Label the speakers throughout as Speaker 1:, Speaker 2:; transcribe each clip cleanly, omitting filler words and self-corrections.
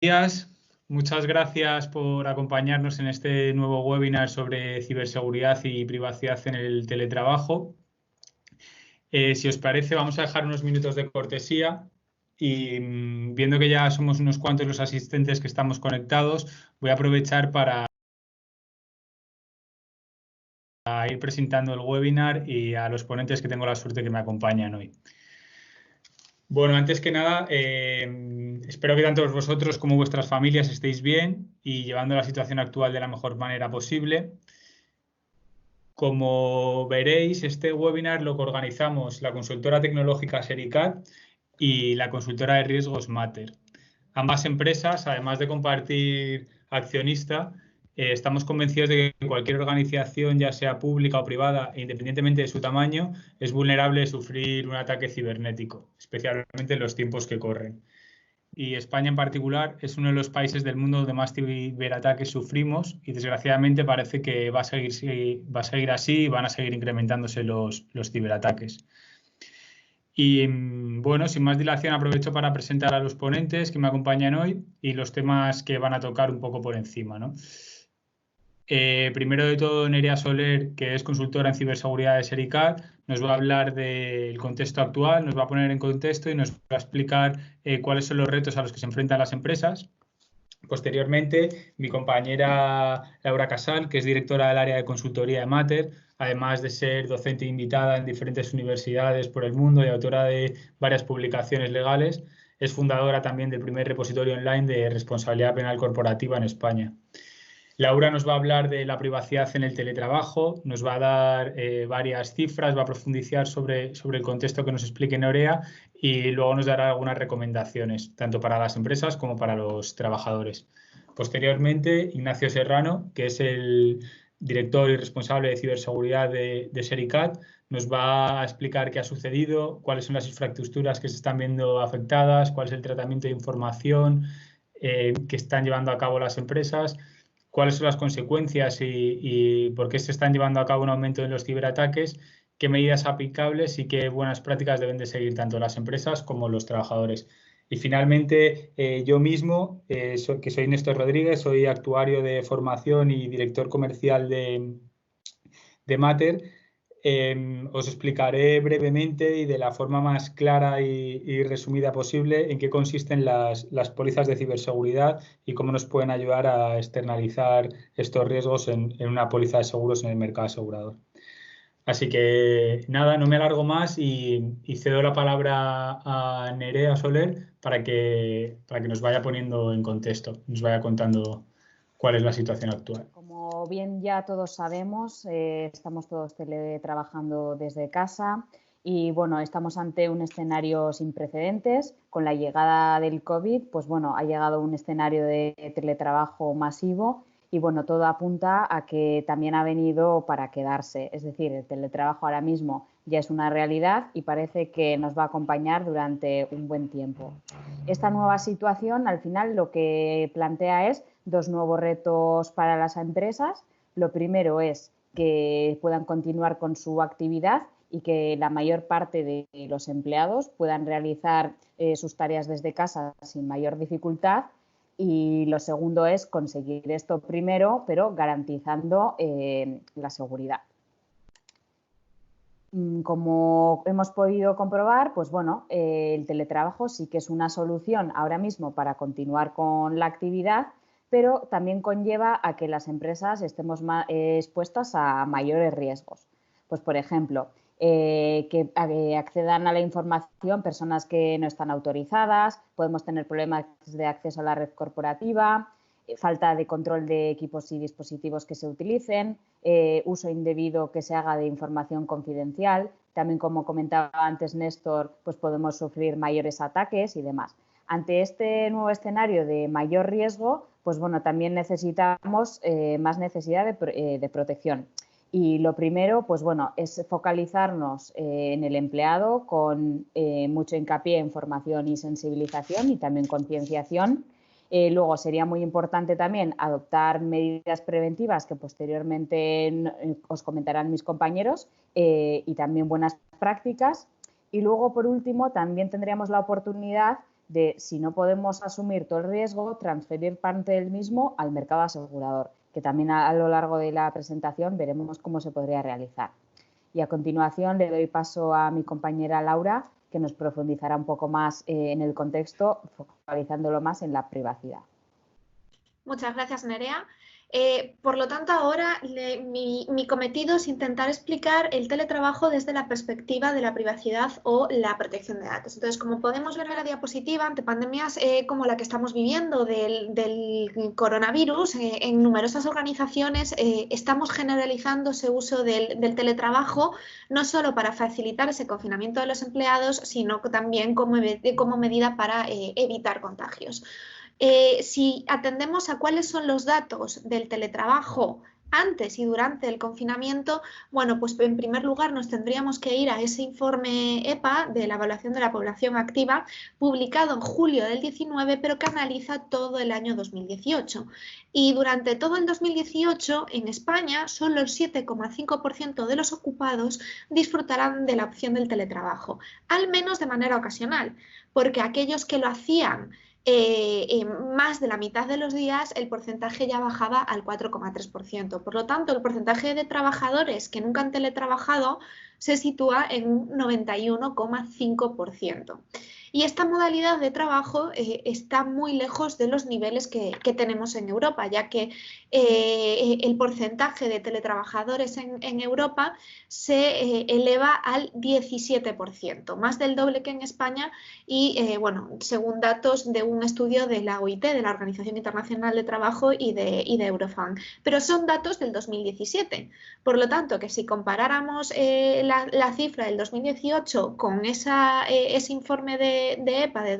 Speaker 1: Días. Muchas gracias por acompañarnos en este nuevo webinar sobre ciberseguridad y privacidad en el teletrabajo. Si os parece, vamos a dejar unos minutos de cortesía y viendo que ya somos unos cuantos los asistentes que estamos conectados, voy a aprovechar para ir presentando el webinar y a los ponentes que tengo la suerte que me acompañan hoy. Bueno, antes que nada, espero que tanto vosotros como vuestras familias estéis bien y llevando la situación actual de la mejor manera posible. Como veréis, este webinar lo organizamos la consultora tecnológica Sericat y la consultora de riesgos Mater. Ambas empresas, además de compartir accionista, estamos convencidos de que cualquier organización, ya sea pública o privada, e independientemente de su tamaño, es vulnerable a sufrir un ataque cibernético, especialmente en los tiempos que corren. Y España en particular es uno de los países del mundo donde más ciberataques sufrimos y desgraciadamente parece que va a seguir así y van a seguir incrementándose los ciberataques. Y bueno, sin más dilación aprovecho para presentar a los ponentes que me acompañan hoy y los temas que van a tocar un poco por encima, ¿no? Primero de todo, Nerea Soler, que es consultora en ciberseguridad de Sericat, nos va a hablar del contexto actual, nos va a poner en contexto y nos va a explicar cuáles son los retos a los que se enfrentan las empresas. Posteriormente, mi compañera Laura Casal, que es directora del área de consultoría de Mater, además de ser docente invitada en diferentes universidades por el mundo y autora de varias publicaciones legales, es fundadora también del primer repositorio online de responsabilidad penal corporativa en España. Laura nos va a hablar de la privacidad en el teletrabajo, nos va a dar varias cifras, va a profundizar sobre el contexto que nos explique Nerea y luego nos dará algunas recomendaciones, tanto para las empresas como para los trabajadores. Posteriormente, Ignacio Serrano, que es el director y responsable de ciberseguridad de Sericat, nos va a explicar qué ha sucedido, cuáles son las infraestructuras que se están viendo afectadas, cuál es el tratamiento de información que están llevando a cabo las empresas, cuáles son las consecuencias y por qué se están llevando a cabo un aumento en los ciberataques, qué medidas aplicables y qué buenas prácticas deben de seguir tanto las empresas como los trabajadores. Y finalmente, yo mismo, que soy Néstor Rodríguez, soy actuario de formación y director comercial de Mater. Os explicaré brevemente y de la forma más clara y resumida posible en qué consisten las pólizas de ciberseguridad y cómo nos pueden ayudar a externalizar estos riesgos en una póliza de seguros en el mercado asegurador. Así que nada, no me alargo más y cedo la palabra a Nerea Soler para que nos vaya poniendo en contexto, nos vaya contando cuál es la situación actual.
Speaker 2: Como bien ya todos sabemos, estamos todos teletrabajando desde casa y bueno, estamos ante un escenario sin precedentes. Con la llegada del COVID, pues bueno, ha llegado un escenario de teletrabajo masivo y bueno, todo apunta a que también ha venido para quedarse. Es decir, el teletrabajo ahora mismo ya es una realidad y parece que nos va a acompañar durante un buen tiempo. Esta nueva situación, al final, lo que plantea es dos nuevos retos para las empresas. Lo primero es que puedan continuar con su actividad y que la mayor parte de los empleados puedan realizar sus tareas desde casa sin mayor dificultad. Y lo segundo es conseguir esto primero, pero garantizando la seguridad. Como hemos podido comprobar, pues bueno, el teletrabajo sí que es una solución ahora mismo para continuar con la actividad, pero también conlleva a que las empresas estemos expuestas a mayores riesgos. Pues, por ejemplo, que accedan a la información personas que no están autorizadas, podemos tener problemas de acceso a la red corporativa, falta de control de equipos y dispositivos que se utilicen, uso indebido que se haga de información confidencial. También, como comentaba antes Néstor, pues podemos sufrir mayores ataques y demás. Ante este nuevo escenario de mayor riesgo, pues bueno, también necesitamos más necesidad de protección. Y lo primero, pues bueno, es focalizarnos en el empleado con mucho hincapié en formación y sensibilización y también concienciación. Luego sería muy importante también adoptar medidas preventivas que posteriormente os comentarán mis compañeros y también buenas prácticas. Y luego, por último, también tendríamos la oportunidad de, si no podemos asumir todo el riesgo, transferir parte del mismo al mercado asegurador, que también a lo largo de la presentación veremos cómo se podría realizar. Y a continuación le doy paso a mi compañera Laura, que nos profundizará un poco más en el contexto, focalizándolo más en la privacidad.
Speaker 3: Muchas gracias, Nerea. Por lo tanto, ahora mi cometido es intentar explicar el teletrabajo desde la perspectiva de la privacidad o la protección de datos. Entonces, como podemos ver en la diapositiva, ante pandemias como la que estamos viviendo del coronavirus, en numerosas organizaciones estamos generalizando ese uso del teletrabajo, no solo para facilitar ese confinamiento de los empleados, sino también como medida para evitar contagios. Si atendemos a cuáles son los datos del teletrabajo antes y durante el confinamiento, bueno, pues en primer lugar nos tendríamos que ir a ese informe EPA de la evaluación de la población activa, publicado en julio del 19, pero que analiza todo el año 2018. Y durante todo el 2018, en España, solo el 7,5% de los ocupados disfrutarán de la opción del teletrabajo, al menos de manera ocasional, porque aquellos que lo hacían más de la mitad de los días, el porcentaje ya bajaba al 4,3%. Por lo tanto, el porcentaje de trabajadores que nunca han teletrabajado se sitúa en un 91,5%. Y esta modalidad de trabajo está muy lejos de los niveles que tenemos en Europa, ya que el porcentaje de teletrabajadores en Europa se eleva al 17%, más del doble que en España y, bueno, según datos de un estudio de la OIT, de la Organización Internacional de Trabajo y de Eurofund. Pero son datos del 2017. Por lo tanto, que si comparáramos la cifra del 2018 con ese informe de EPA de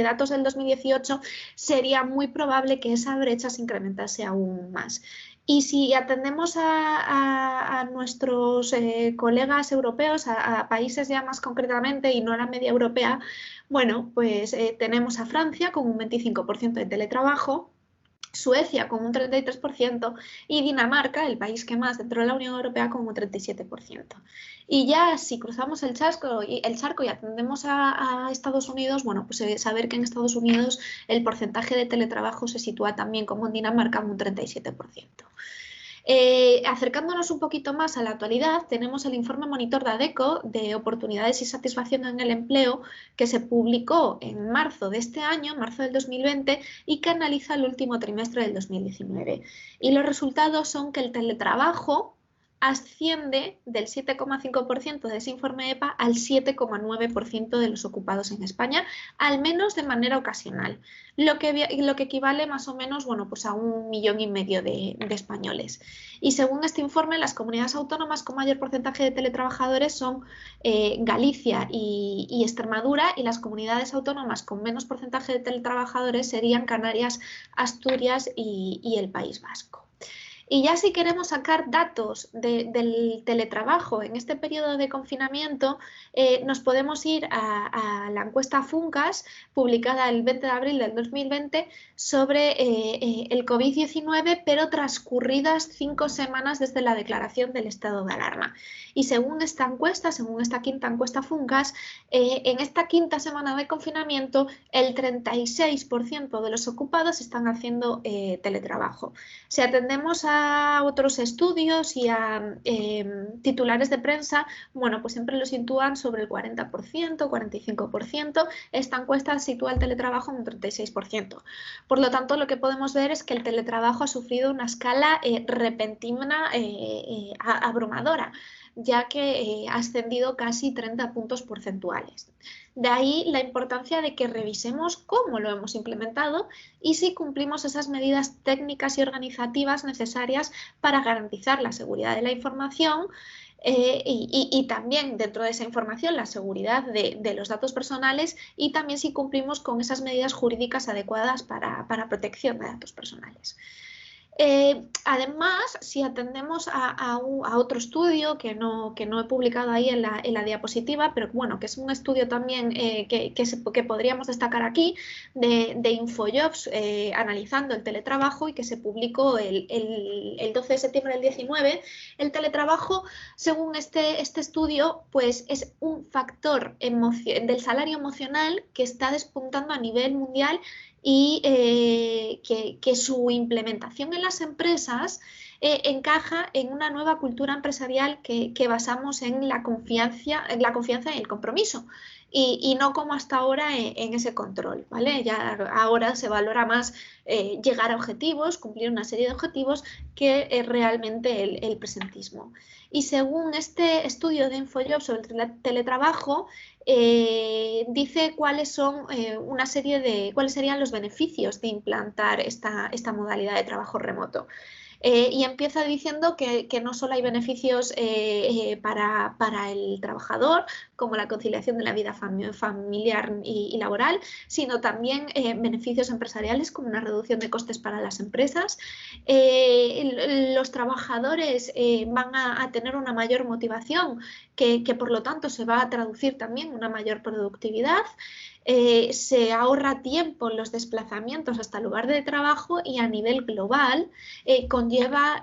Speaker 3: datos del 2018, sería muy probable que esa brecha se incrementase aún más. Y si atendemos a nuestros colegas europeos, a países ya más concretamente y no a la media europea, bueno, pues tenemos a Francia con un 25% de teletrabajo, Suecia con un 33% y Dinamarca, el país que más dentro de la Unión Europea, con un 37%. Y ya si cruzamos el charco y atendemos a Estados Unidos, bueno, pues saber que en Estados Unidos el porcentaje de teletrabajo se sitúa también como en Dinamarca en un 37%. Acercándonos un poquito más a la actualidad, tenemos el informe Monitor de ADECO de oportunidades y satisfacción en el empleo, que se publicó en marzo de este año, marzo del 2020, y que analiza el último trimestre del 2019. Y los resultados son que el teletrabajo asciende del 7,5% de ese informe EPA al 7,9% de los ocupados en España, al menos de manera ocasional, lo que equivale más o menos, bueno, pues a 1,5 millones de españoles. Y según este informe, las comunidades autónomas con mayor porcentaje de teletrabajadores son Galicia y Extremadura, y las comunidades autónomas con menos porcentaje de teletrabajadores serían Canarias, Asturias y el País Vasco. Y ya si queremos sacar datos del teletrabajo en este periodo de confinamiento, nos podemos ir a la encuesta FUNCAS, publicada el 20 de abril del 2020, sobre el COVID-19, pero transcurridas 5 semanas desde la declaración del estado de alarma. Y según esta encuesta, según esta quinta encuesta FUNCAS, en esta quinta semana de confinamiento, el 36% de los ocupados están haciendo teletrabajo. Si atendemos a otros estudios y a titulares de prensa, bueno, pues siempre lo sitúan sobre el 40%, 45%. Esta encuesta sitúa el teletrabajo en un 36%. Por lo tanto, lo que podemos ver es que el teletrabajo ha sufrido una escala repentina abrumadora, ya que ha ascendido casi 30 puntos porcentuales. De ahí la importancia de que revisemos cómo lo hemos implementado y si cumplimos esas medidas técnicas y organizativas necesarias para garantizar la seguridad de la información y también dentro de esa información la seguridad de los datos personales, y también si cumplimos con esas medidas jurídicas adecuadas para protección de datos personales. Además, si atendemos a otro estudio que no he publicado ahí en la diapositiva, pero bueno, que es un estudio también que podríamos destacar aquí, de InfoJobs, analizando el teletrabajo, y que se publicó el 12 de septiembre del 19, el teletrabajo, según este estudio, pues es un factor del salario emocional que está despuntando a nivel mundial, y que su implementación en las empresas encaja en una nueva cultura empresarial que basamos en la confianza y el compromiso, y no como hasta ahora en ese control, ¿vale? Ya ahora se valora más llegar a objetivos, cumplir una serie de objetivos, que realmente el presentismo. Y según este estudio de InfoJobs sobre el teletrabajo, dice cuáles son cuáles serían los beneficios de implantar esta modalidad de trabajo remoto. Y empieza diciendo que no solo hay beneficios para el trabajador, como la conciliación de la vida familiar y laboral, sino también beneficios empresariales, como una reducción de costes para las empresas. Los trabajadores van a tener una mayor motivación, que por lo tanto se va a traducir también en una mayor productividad. Se ahorra tiempo en los desplazamientos hasta el lugar de trabajo, y a nivel global conlleva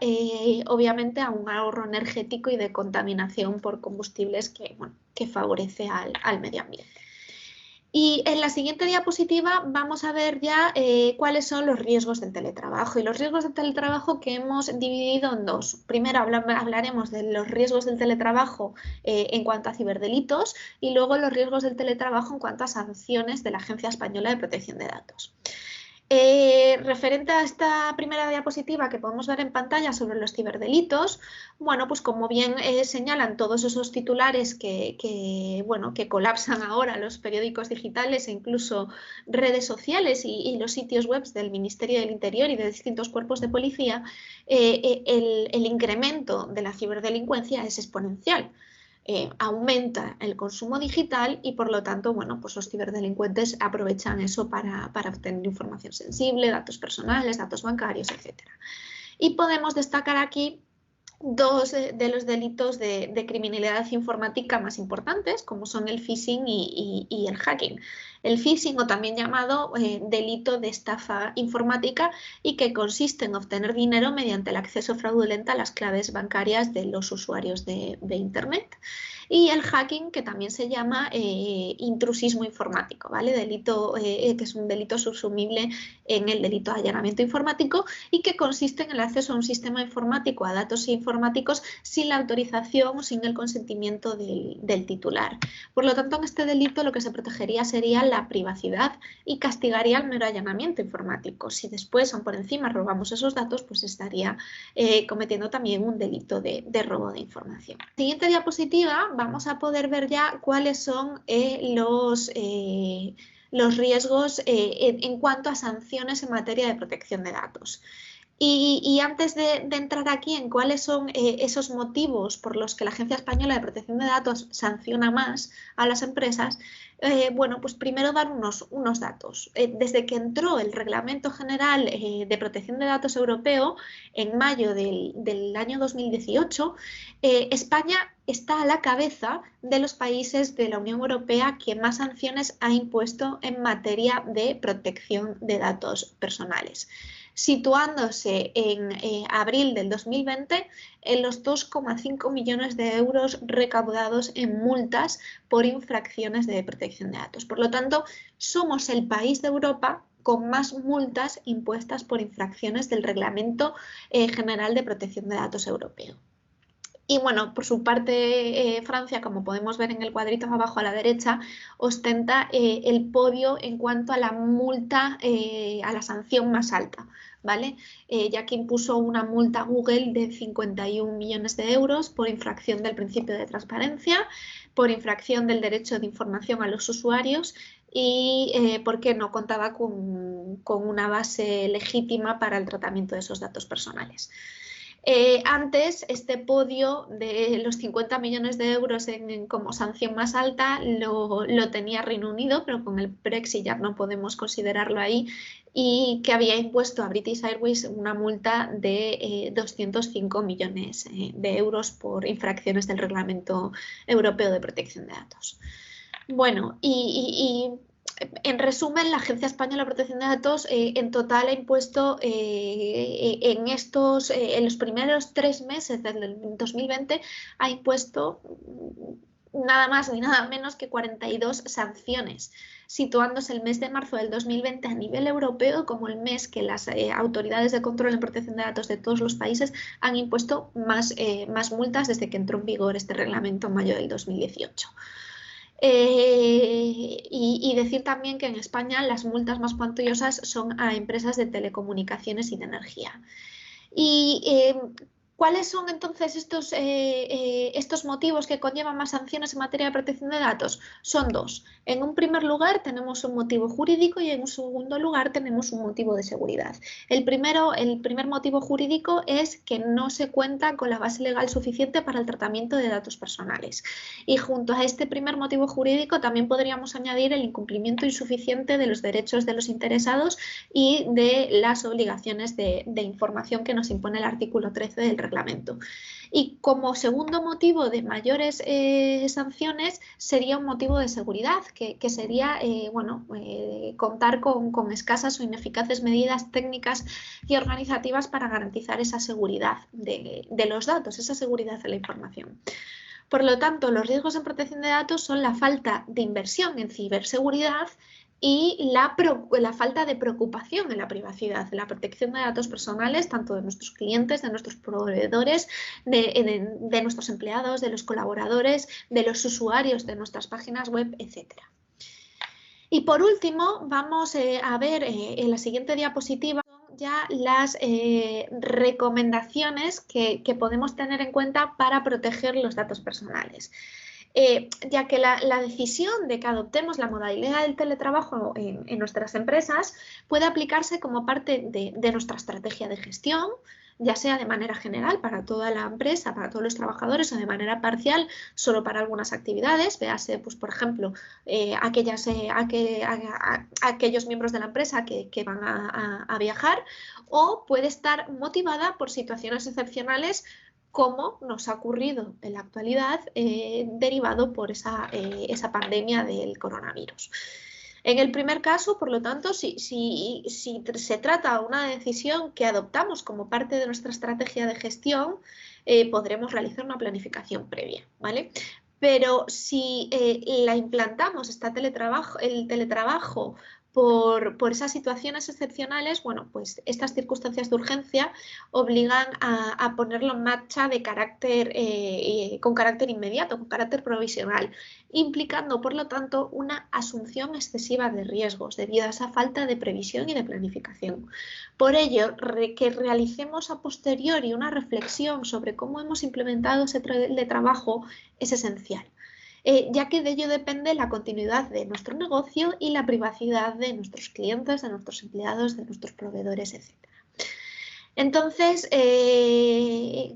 Speaker 3: obviamente a un ahorro energético y de contaminación por combustibles que favorece al medio ambiente. Y en la siguiente diapositiva vamos a ver ya cuáles son los riesgos del teletrabajo. Y los riesgos del teletrabajo, que hemos dividido en dos. Primero hablaremos de los riesgos del teletrabajo en cuanto a ciberdelitos, y luego los riesgos del teletrabajo en cuanto a sanciones de la Agencia Española de Protección de Datos. Referente a esta primera diapositiva que podemos ver en pantalla sobre los ciberdelitos, bueno, pues como bien señalan todos esos titulares que colapsan ahora los periódicos digitales e incluso redes sociales y los sitios web del Ministerio del Interior y de distintos cuerpos de policía, el incremento de la ciberdelincuencia es exponencial. Aumenta el consumo digital, y por lo tanto, bueno, pues los ciberdelincuentes aprovechan eso para obtener información sensible, datos personales, datos bancarios, etc. Y podemos destacar aquí dos de los delitos de criminalidad informática más importantes, como son el phishing y el hacking. El phishing, o también llamado delito de estafa informática, y que consiste en obtener dinero mediante el acceso fraudulento a las claves bancarias de los usuarios de Internet. Y el hacking, que también se llama intrusismo informático, ¿vale? Delito que es un delito subsumible en el delito de allanamiento informático, y que consiste en el acceso a un sistema informático, a datos informáticos, sin la autorización o sin el consentimiento del titular. Por lo tanto, en este delito lo que se protegería sería la privacidad y castigaría el mero allanamiento informático. Si después, aún por encima, robamos esos datos, pues estaría cometiendo también un delito de robo de información. Siguiente diapositiva, vamos a poder ver ya cuáles son los riesgos en cuanto a sanciones en materia de protección de datos. Y antes de entrar aquí en cuáles son esos motivos por los que la Agencia Española de Protección de Datos sanciona más a las empresas, bueno, pues primero dar unos datos. Desde que entró el Reglamento General de Protección de Datos Europeo en mayo del año 2018, España está a la cabeza de los países de la Unión Europea que más sanciones ha impuesto en materia de protección de datos personales, situándose en abril del 2020 en los 2,5 millones de euros recaudados en multas por infracciones de protección de datos. Por lo tanto, somos el país de Europa con más multas impuestas por infracciones del Reglamento General de Protección de Datos Europeo. Y bueno, por su parte, Francia, como podemos ver en el cuadrito abajo a la derecha, ostenta el podio en cuanto a la multa, a la sanción más alta, ¿vale? Ya que impuso una multa a Google de 51 millones de euros por infracción del principio de transparencia, por infracción del derecho de información a los usuarios y porque no contaba con una base legítima para el tratamiento de esos datos personales. Antes, este podio de los 50 millones de euros como sanción más alta lo tenía Reino Unido, pero con el Brexit ya no podemos considerarlo ahí, y que había impuesto a British Airways una multa de 205 millones de euros por infracciones del Reglamento Europeo de Protección de Datos. Bueno, en resumen, la Agencia Española de Protección de Datos en total ha impuesto en los primeros 3 meses del 2020 ha impuesto nada más ni nada menos que 42 sanciones, situándose el mes de marzo del 2020 a nivel europeo como el mes que las autoridades de control en protección de datos de todos los países han impuesto más multas desde que entró en vigor este reglamento en mayo del 2018. Y decir también que en España las multas más cuantiosas son a empresas de telecomunicaciones y de energía. Y ¿cuáles son entonces estos motivos que conllevan más sanciones en materia de protección de datos? Son 2. En un primer lugar tenemos un motivo jurídico y en un segundo lugar tenemos un motivo de seguridad. El primer motivo jurídico es que no se cuenta con la base legal suficiente para el tratamiento de datos personales. Y junto a este primer motivo jurídico también podríamos añadir el incumplimiento insuficiente de los derechos de los interesados y de las obligaciones de información que nos impone el artículo 13 del reglamento. Y como segundo motivo de mayores sanciones sería un motivo de seguridad, que sería contar con escasas o ineficaces medidas técnicas y organizativas para garantizar esa seguridad de los datos, esa seguridad de la información. Por lo tanto, los riesgos en protección de datos son la falta de inversión en ciberseguridad y la falta de preocupación en la privacidad, en la protección de datos personales, tanto de nuestros clientes, de nuestros proveedores, de nuestros empleados, de los colaboradores, de los usuarios de nuestras páginas web, etc. Y por último, vamos a ver en la siguiente diapositiva ya las recomendaciones que podemos tener en cuenta para proteger los datos personales. Ya que la decisión de que adoptemos la modalidad del teletrabajo en nuestras empresas puede aplicarse como parte de nuestra estrategia de gestión, ya sea de manera general para toda la empresa, para todos los trabajadores, o de manera parcial solo para algunas actividades, véase, pues, por ejemplo, aquellos miembros de la empresa que van a viajar, o puede estar motivada por situaciones excepcionales como nos ha ocurrido en la actualidad derivado por esa pandemia del coronavirus. En el primer caso, por lo tanto, si se trata de una decisión que adoptamos como parte de nuestra estrategia de gestión, podremos realizar una planificación previa, ¿vale? Pero si la implantamos, el teletrabajo, por esas situaciones excepcionales, bueno, pues estas circunstancias de urgencia obligan a ponerlo en marcha con carácter inmediato, con carácter provisional, implicando, por lo tanto, una asunción excesiva de riesgos debido a esa falta de previsión y de planificación. Por ello, que realicemos a posteriori una reflexión sobre cómo hemos implementado ese teletrabajo es esencial. Ya que de ello depende la continuidad de nuestro negocio y la privacidad de nuestros clientes, de nuestros empleados, de nuestros proveedores, etc. Entonces,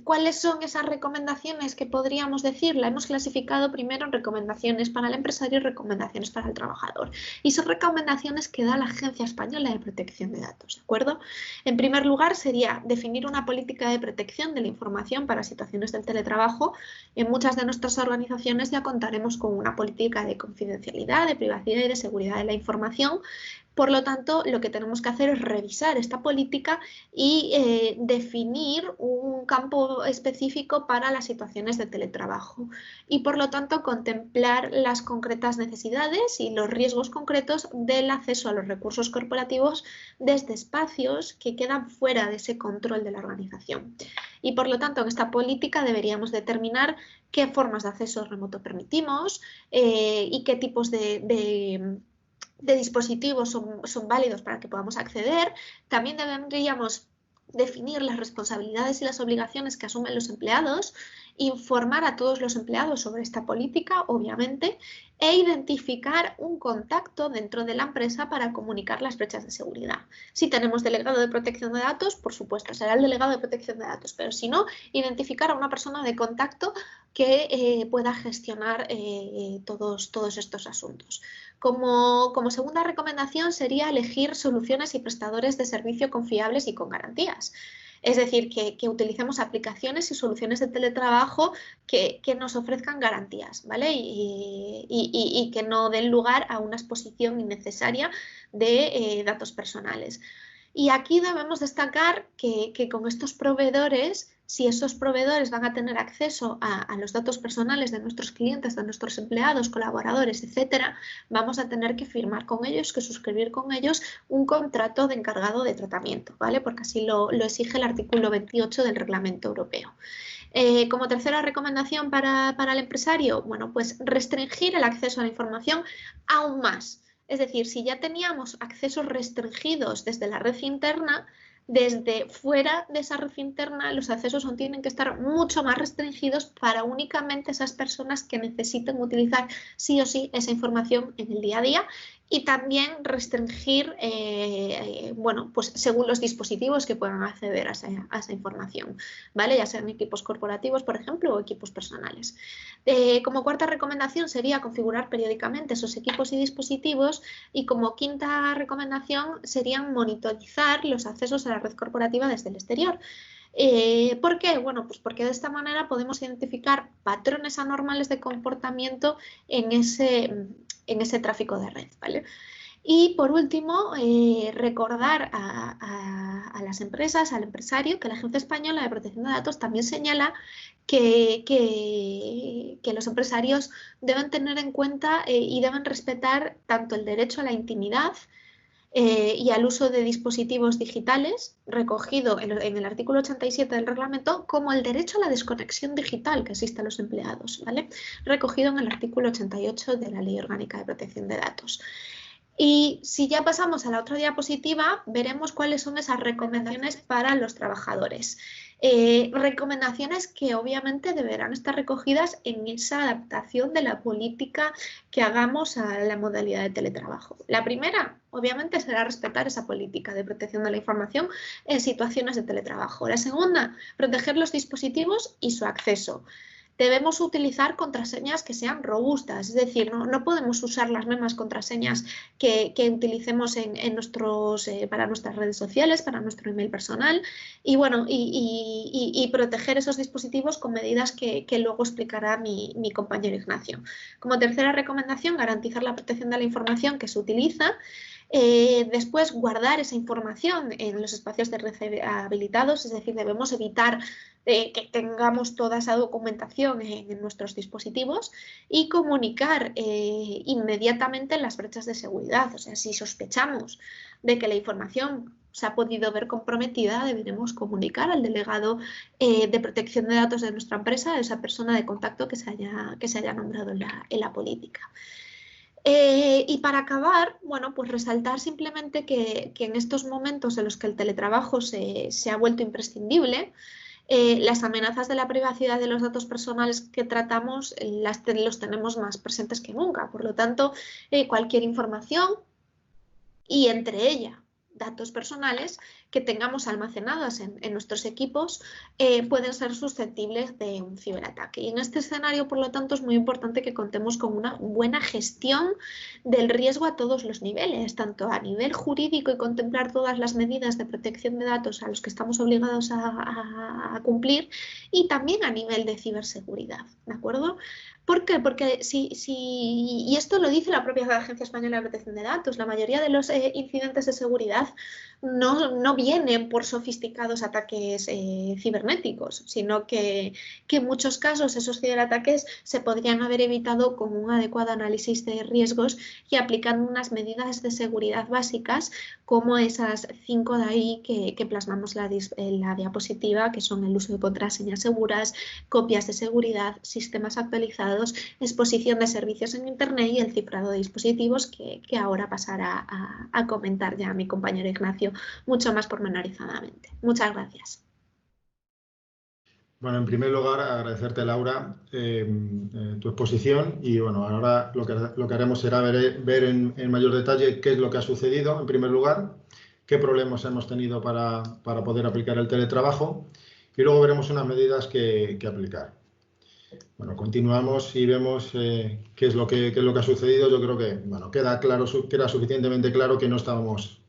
Speaker 3: ¿cuáles son esas recomendaciones que podríamos decir? La hemos clasificado primero en recomendaciones para el empresario y recomendaciones para el trabajador. Y son recomendaciones que da la Agencia Española de Protección de Datos, ¿de acuerdo? En primer lugar, sería definir una política de protección de la información para situaciones del teletrabajo. En muchas de nuestras organizaciones ya contaremos con una política de confidencialidad, de privacidad y de seguridad de la información. Por lo tanto, lo que tenemos que hacer es revisar esta política y definir un campo específico para las situaciones de teletrabajo y, por lo tanto, contemplar las concretas necesidades y los riesgos concretos del acceso a los recursos corporativos desde espacios que quedan fuera de ese control de la organización. Y, por lo tanto, en esta política deberíamos determinar qué formas de acceso remoto permitimos y qué tipos de dispositivos son válidos para que podamos acceder. También deberíamos definir las responsabilidades y las obligaciones que asumen los empleados, informar a todos los empleados sobre esta política, obviamente, e identificar un contacto dentro de la empresa para comunicar las brechas de seguridad. Si tenemos delegado de protección de datos, por supuesto, será el delegado de protección de datos, pero si no, identificar a una persona de contacto que pueda gestionar todos estos asuntos. Como segunda recomendación sería elegir soluciones y prestadores de servicio confiables y con garantías. Es decir, que utilicemos aplicaciones y soluciones de teletrabajo que nos ofrezcan garantías, ¿vale? Y que no den lugar a una exposición innecesaria de datos personales. Y aquí debemos destacar que con estos proveedores, si esos proveedores van a tener acceso a los datos personales de nuestros clientes, de nuestros empleados, colaboradores, etcétera, vamos a tener que firmar con ellos, que suscribir con ellos un contrato de encargado de tratamiento, ¿vale? Porque así lo exige el artículo 28 del Reglamento Europeo. Como tercera recomendación para el empresario, bueno, pues restringir el acceso a la información aún más. Es decir, si ya teníamos accesos restringidos desde la red interna, desde fuera de esa red interna los accesos tienen que estar mucho más restringidos para únicamente esas personas que necesiten utilizar sí o sí esa información en el día a día, y también restringir, bueno, pues según los dispositivos que puedan acceder a esa información, ¿vale? Ya sean equipos corporativos, por ejemplo, o equipos personales. Como cuarta recomendación sería configurar periódicamente esos equipos y dispositivos, y como quinta recomendación serían monitorizar los accesos a la red corporativa desde el exterior. ¿Por qué? Bueno, pues porque de esta manera podemos identificar patrones anormales de comportamiento en ese tráfico de red, ¿vale? Y por último, recordar a las empresas, al empresario, que la Agencia Española de Protección de Datos también señala que los empresarios deben tener en cuenta y deben respetar tanto el derecho a la intimidad y al uso de dispositivos digitales, recogido en el artículo 87 del reglamento, como el derecho a la desconexión digital que existe a los empleados, ¿vale? Recogido en el artículo 88 de la Ley Orgánica de Protección de Datos. Y si ya pasamos a la otra diapositiva, veremos cuáles son esas recomendaciones para los trabajadores. Recomendaciones que obviamente deberán estar recogidas en esa adaptación de la política que hagamos a la modalidad de teletrabajo. La primera, obviamente, será respetar esa política de protección de la información en situaciones de teletrabajo. La segunda, proteger los dispositivos y su acceso. Debemos utilizar contraseñas que sean robustas, es decir, no podemos usar las mismas contraseñas que utilicemos para nuestras redes sociales, para nuestro email personal, y bueno, y proteger esos dispositivos con medidas que luego explicará mi compañero Ignacio. Como tercera recomendación, garantizar la protección de la información que se utiliza. Después, guardar esa información en los espacios de red habilitados, es decir, debemos evitar que tengamos toda esa documentación en nuestros dispositivos, y comunicar inmediatamente las brechas de seguridad. O sea, si sospechamos de que la información se ha podido ver comprometida, deberemos comunicar al delegado de protección de datos de nuestra empresa, a esa persona de contacto que se haya nombrado en la política. Y para acabar, bueno, pues resaltar simplemente que en estos momentos en los que el teletrabajo se ha vuelto imprescindible, las amenazas de la privacidad de los datos personales que tratamos los tenemos más presentes que nunca. Por lo tanto, cualquier información, y entre ella datos personales que tengamos almacenados en nuestros equipos, pueden ser susceptibles de un ciberataque. Y en este escenario, por lo tanto, es muy importante que contemos con una buena gestión del riesgo a todos los niveles, tanto a nivel jurídico y contemplar todas las medidas de protección de datos a los que estamos obligados a cumplir, y también a nivel de ciberseguridad, ¿de acuerdo? ¿Por qué? Porque y esto lo dice la propia Agencia Española de Protección de Datos, la mayoría de los incidentes de seguridad no vienen por sofisticados ataques cibernéticos, sino que en muchos casos esos ciberataques se podrían haber evitado con un adecuado análisis de riesgos y aplicando unas medidas de seguridad básicas, como esas 5 de ahí que plasmamos en la diapositiva, que son el uso de contraseñas seguras, copias de seguridad, sistemas actualizados, exposición de servicios en Internet y el cifrado de dispositivos, que ahora pasará a comentar ya mi compañero Ignacio mucho más pormenorizadamente. Muchas gracias.
Speaker 4: Bueno, en primer lugar, agradecerte, Laura, tu exposición y bueno, ahora lo que haremos será ver en mayor detalle qué es lo que ha sucedido, en primer lugar, qué problemas hemos tenido para poder aplicar el teletrabajo y luego veremos unas medidas que aplicar. Bueno, continuamos y vemos qué es lo que ha sucedido. Yo creo que bueno, queda suficientemente claro que no estábamos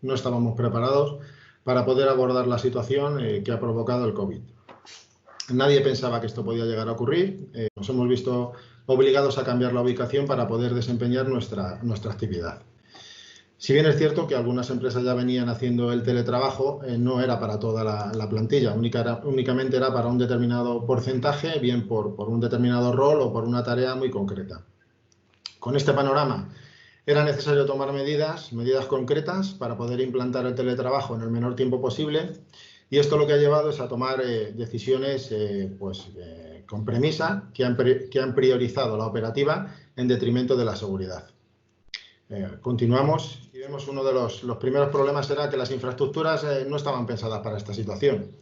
Speaker 4: preparados para poder abordar la situación que ha provocado el COVID. Nadie pensaba que esto podía llegar a ocurrir. Nos hemos visto obligados a cambiar la ubicación para poder desempeñar nuestra actividad. Si bien es cierto que algunas empresas ya venían haciendo el teletrabajo, no era para toda la plantilla, únicamente era para un determinado porcentaje, bien por un determinado rol o por una tarea muy concreta. Con este panorama era necesario tomar medidas concretas para poder implantar el teletrabajo en el menor tiempo posible. Y esto lo que ha llevado es a tomar decisiones con premisa que han priorizado la operativa en detrimento de la seguridad. Continuamos y vemos uno de los primeros problemas era que las infraestructuras no estaban pensadas para esta situación.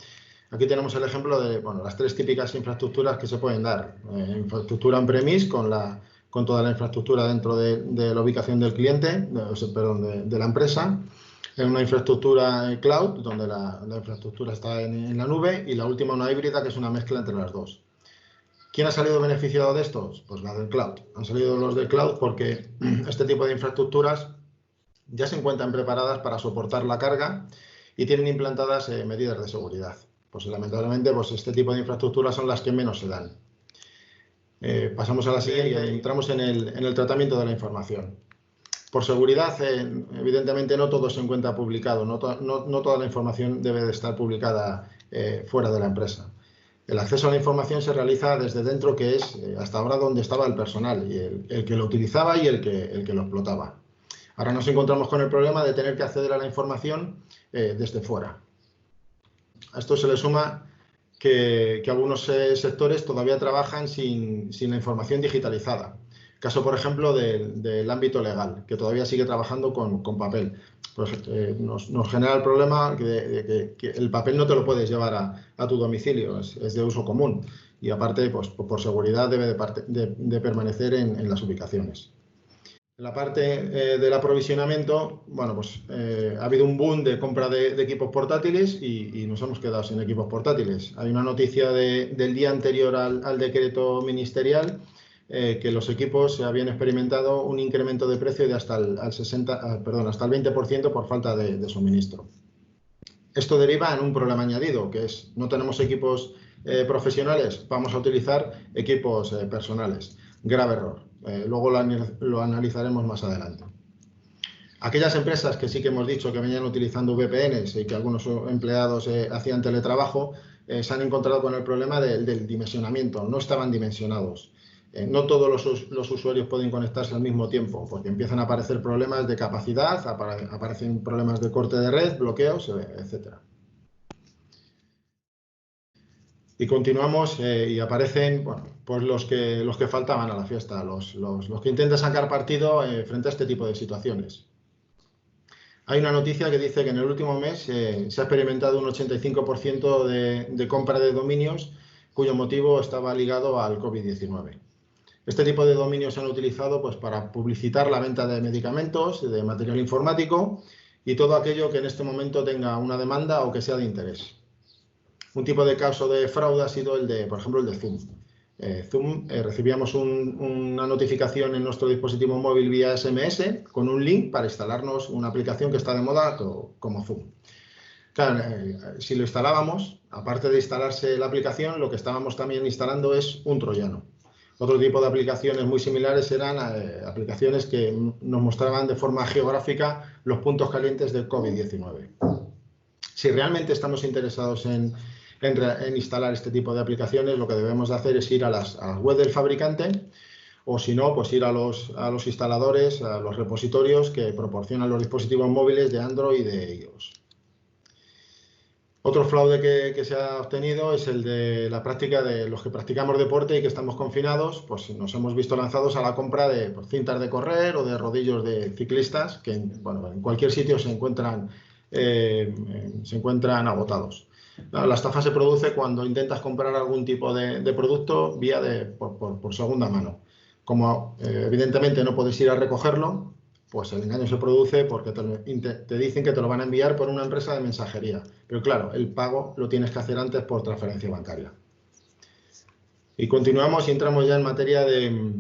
Speaker 4: Aquí tenemos el ejemplo de las tres típicas infraestructuras que se pueden dar. Infraestructura on-premise con toda la infraestructura dentro de la ubicación del cliente, de la empresa. En una infraestructura cloud, donde la infraestructura está en la nube, y la última una híbrida, que es una mezcla entre las dos. ¿Quién ha salido beneficiado de estos? Pues la del cloud. Han salido los del cloud porque este tipo de infraestructuras ya se encuentran preparadas para soportar la carga y tienen implantadas medidas de seguridad. Pues lamentablemente este tipo de infraestructuras son las que menos se dan. Pasamos a la siguiente y entramos en el tratamiento de la información. Por seguridad, evidentemente no todo se encuentra publicado, no toda la información debe de estar publicada fuera de la empresa. El acceso a la información se realiza desde dentro, que es hasta ahora donde estaba el personal, y el que lo utilizaba y el que lo explotaba. Ahora nos encontramos con el problema de tener que acceder a la información desde fuera. A esto se le suma que algunos sectores todavía trabajan sin la información digitalizada. Caso, por ejemplo, del ámbito legal, que todavía sigue trabajando con papel. Pues nos genera el problema de que el papel no te lo puedes llevar a tu domicilio, es de uso común. Y aparte, pues por seguridad debe de permanecer en las ubicaciones. En la parte del aprovisionamiento, ha habido un boom de compra de equipos portátiles y nos hemos quedado sin equipos portátiles. Hay una noticia del día anterior al decreto ministerial que los equipos habían experimentado un incremento de precio de hasta el 20% por falta de suministro. Esto deriva en un problema añadido, que es no tenemos equipos profesionales, vamos a utilizar equipos personales. Grave error. Luego lo analizaremos más adelante. Aquellas empresas que sí que hemos dicho que venían utilizando VPNs y que algunos empleados hacían teletrabajo, se han encontrado con el problema del dimensionamiento, no estaban dimensionados. No todos los usuarios pueden conectarse al mismo tiempo, porque empiezan a aparecer problemas de capacidad, aparecen problemas de corte de red, bloqueos, etc. Y continuamos y aparecen pues los que faltaban a la fiesta, los que intentan sacar partido frente a este tipo de situaciones. Hay una noticia que dice que en el último mes se ha experimentado un 85% de compra de dominios cuyo motivo estaba ligado al COVID-19. Este tipo de dominios se han utilizado pues, para publicitar la venta de medicamentos, de material informático y todo aquello que en este momento tenga una demanda o que sea de interés. Un tipo de caso de fraude ha sido por ejemplo, el de Zoom. Zoom, recibíamos una notificación en nuestro dispositivo móvil vía SMS con un link para instalarnos una aplicación que está de moda como Zoom. Claro, si lo instalábamos, aparte de instalarse la aplicación, lo que estábamos también instalando es un troyano. Otro tipo de aplicaciones muy similares eran aplicaciones que nos mostraban de forma geográfica los puntos calientes del COVID-19. Si realmente estamos interesados en instalar este tipo de aplicaciones, lo que debemos de hacer es ir a las web del fabricante o si no, pues ir a los instaladores, a los repositorios que proporcionan los dispositivos móviles de Android y de iOS. Otro fraude que se ha obtenido es el de la práctica de los que practicamos deporte y que estamos confinados, pues nos hemos visto lanzados a la compra de cintas de correr o de rodillos de ciclistas que en cualquier sitio se encuentran agotados. La estafa se produce cuando intentas comprar algún tipo de producto por segunda mano. Como evidentemente no puedes ir a recogerlo, pues el engaño se produce porque te dicen que te lo van a enviar por una empresa de mensajería. Pero claro, el pago lo tienes que hacer antes por transferencia bancaria. Y continuamos y entramos ya en materia de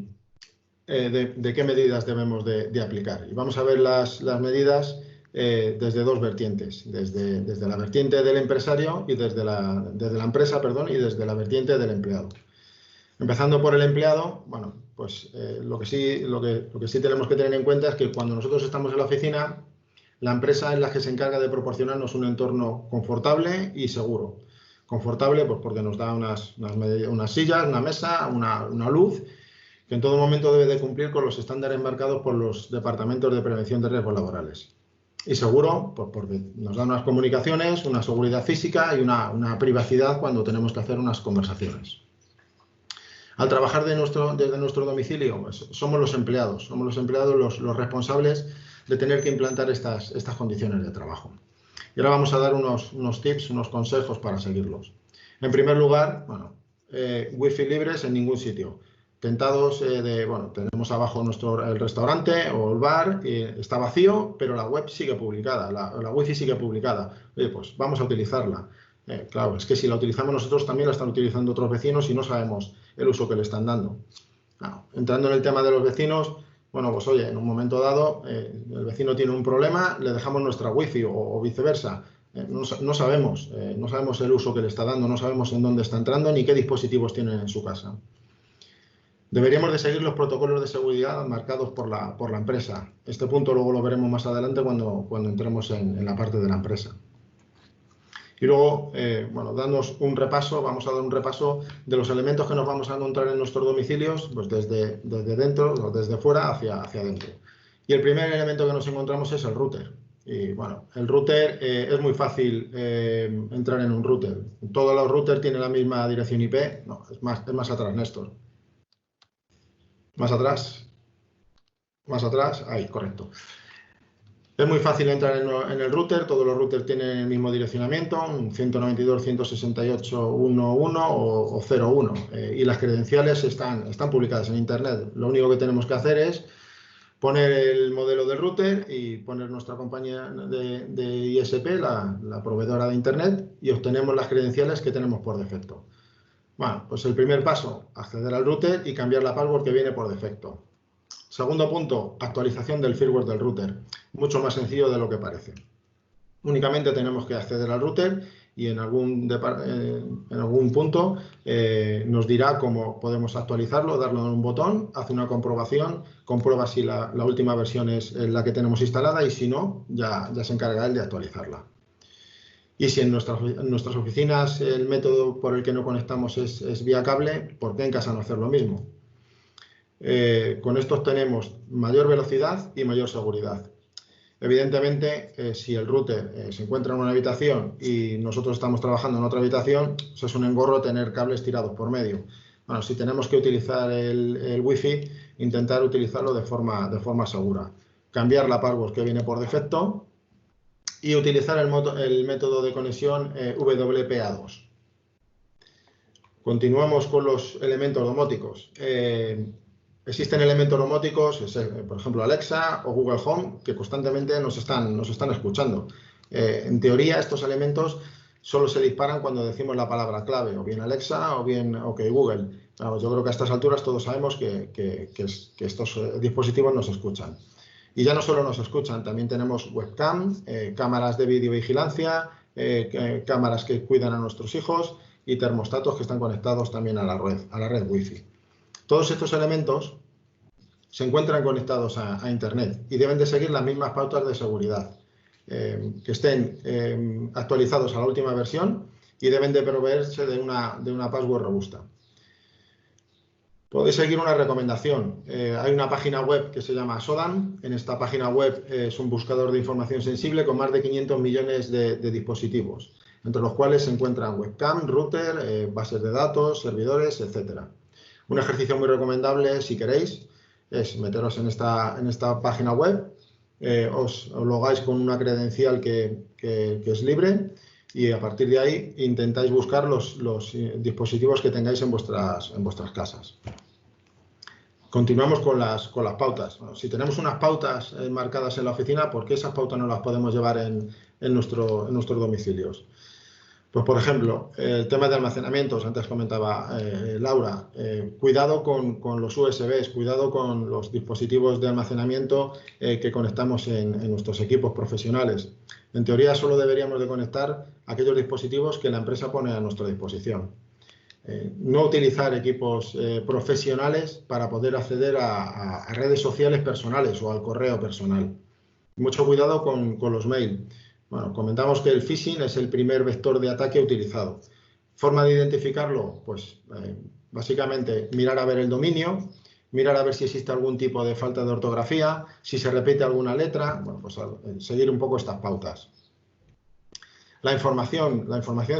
Speaker 4: qué medidas debemos de aplicar. Y vamos a ver las medidas desde dos vertientes, desde la vertiente del empresario y desde la empresa, perdón, y desde la vertiente del empleado. Empezando por el empleado, bueno, pues lo que sí tenemos que tener en cuenta es que cuando nosotros estamos en la oficina, la empresa es la que se encarga de proporcionarnos un entorno confortable y seguro. Confortable, pues porque nos da unas sillas, una mesa, una luz, que en todo momento debe de cumplir con los estándares marcados por los departamentos de prevención de riesgos laborales. Y seguro, pues porque nos da unas comunicaciones, una seguridad física y una privacidad cuando tenemos que hacer unas conversaciones. Al trabajar desde nuestro domicilio, pues, somos los empleados los responsables de tener que implantar estas condiciones de trabajo. Y ahora vamos a dar unos tips, unos consejos para seguirlos. En primer lugar, bueno, wifi libres en ningún sitio. Tentados tenemos abajo el restaurante o el bar, está vacío, pero la web sigue publicada, la wifi sigue publicada. Oye, pues vamos a utilizarla. Claro, es que si la utilizamos nosotros también la están utilizando otros vecinos y no sabemos el uso que le están dando. Claro, entrando en el tema de los vecinos, bueno, pues oye, en un momento dado el vecino tiene un problema, le dejamos nuestra wifi o viceversa. No sabemos el uso que le está dando, no sabemos en dónde está entrando ni qué dispositivos tienen en su casa. Deberíamos de seguir los protocolos de seguridad marcados por la empresa. Este punto luego lo veremos más adelante cuando entremos en la parte de la empresa. Y luego, vamos a dar un repaso de los elementos que nos vamos a encontrar en nuestros domicilios, pues desde dentro o desde fuera hacia adentro. Y el primer elemento que nos encontramos es el router. Y bueno, el router es muy fácil entrar en un router. ¿Todos los routers tienen la misma dirección IP? No, es más atrás, Néstor. Más atrás, ahí, correcto. Es muy fácil entrar en el router, todos los routers tienen el mismo direccionamiento, 192.168.1.1 o 0.1, y las credenciales están publicadas en Internet. Lo único que tenemos que hacer es poner el modelo del router y poner nuestra compañía de ISP, la proveedora de Internet, y obtenemos las credenciales que tenemos por defecto. Bueno, pues el primer paso, acceder al router y cambiar la password que viene por defecto. Segundo punto, actualización del firmware del router. Mucho más sencillo de lo que parece. Únicamente tenemos que acceder al router y en algún punto nos dirá cómo podemos actualizarlo, darle a un botón, hace una comprobación, comprueba si la última versión es la que tenemos instalada y si no, ya se encarga él de actualizarla. Y si en nuestras oficinas el método por el que no conectamos es vía cable, ¿por qué en casa no hacer lo mismo? Con esto obtenemos mayor velocidad y mayor seguridad. Evidentemente, si el router se encuentra en una habitación y nosotros estamos trabajando en otra habitación, pues es un engorro tener cables tirados por medio. Bueno, si tenemos que utilizar el wifi, intentar utilizarlo de forma segura. Cambiar la password que viene por defecto y utilizar el método de conexión WPA2. Continuamos con los elementos domóticos. Existen elementos domóticos, por ejemplo Alexa o Google Home, que constantemente nos están escuchando. En teoría, estos elementos solo se disparan cuando decimos la palabra clave, o bien Alexa o bien OK Google. Claro, yo creo que a estas alturas todos sabemos que estos dispositivos nos escuchan. Y ya no solo nos escuchan, también tenemos webcam, cámaras de videovigilancia, cámaras que cuidan a nuestros hijos y termostatos que están conectados también a la red Wi-Fi. Todos estos elementos se encuentran conectados a Internet y deben de seguir las mismas pautas de seguridad, que estén actualizados a la última versión y deben de proveerse de una password robusta. Podéis seguir una recomendación. Hay una página web que se llama Sodam. En esta página web es un buscador de información sensible con más de 500 millones de dispositivos, entre los cuales se encuentran webcam, router, bases de datos, servidores, etc. Un ejercicio muy recomendable, si queréis, es meteros en esta página web, os logáis con una credencial que es libre y a partir de ahí intentáis buscar los dispositivos que tengáis en vuestras casas. Continuamos con las pautas. Bueno, si tenemos unas pautas marcadas en la oficina, ¿por qué esas pautas no las podemos llevar en nuestros domicilios? Pues, por ejemplo, el tema de almacenamientos, antes comentaba Laura, cuidado con los USBs, cuidado con los dispositivos de almacenamiento que conectamos en nuestros equipos profesionales. En teoría, solo deberíamos de conectar aquellos dispositivos que la empresa pone a nuestra disposición. No utilizar equipos profesionales para poder acceder a redes sociales personales o al correo personal. Mucho cuidado con los mails. Bueno, comentamos que el phishing es el primer vector de ataque utilizado. ¿Forma de identificarlo? Pues básicamente mirar a ver el dominio, mirar a ver si existe algún tipo de falta de ortografía, si se repite alguna letra, bueno, pues seguir un poco estas pautas. La información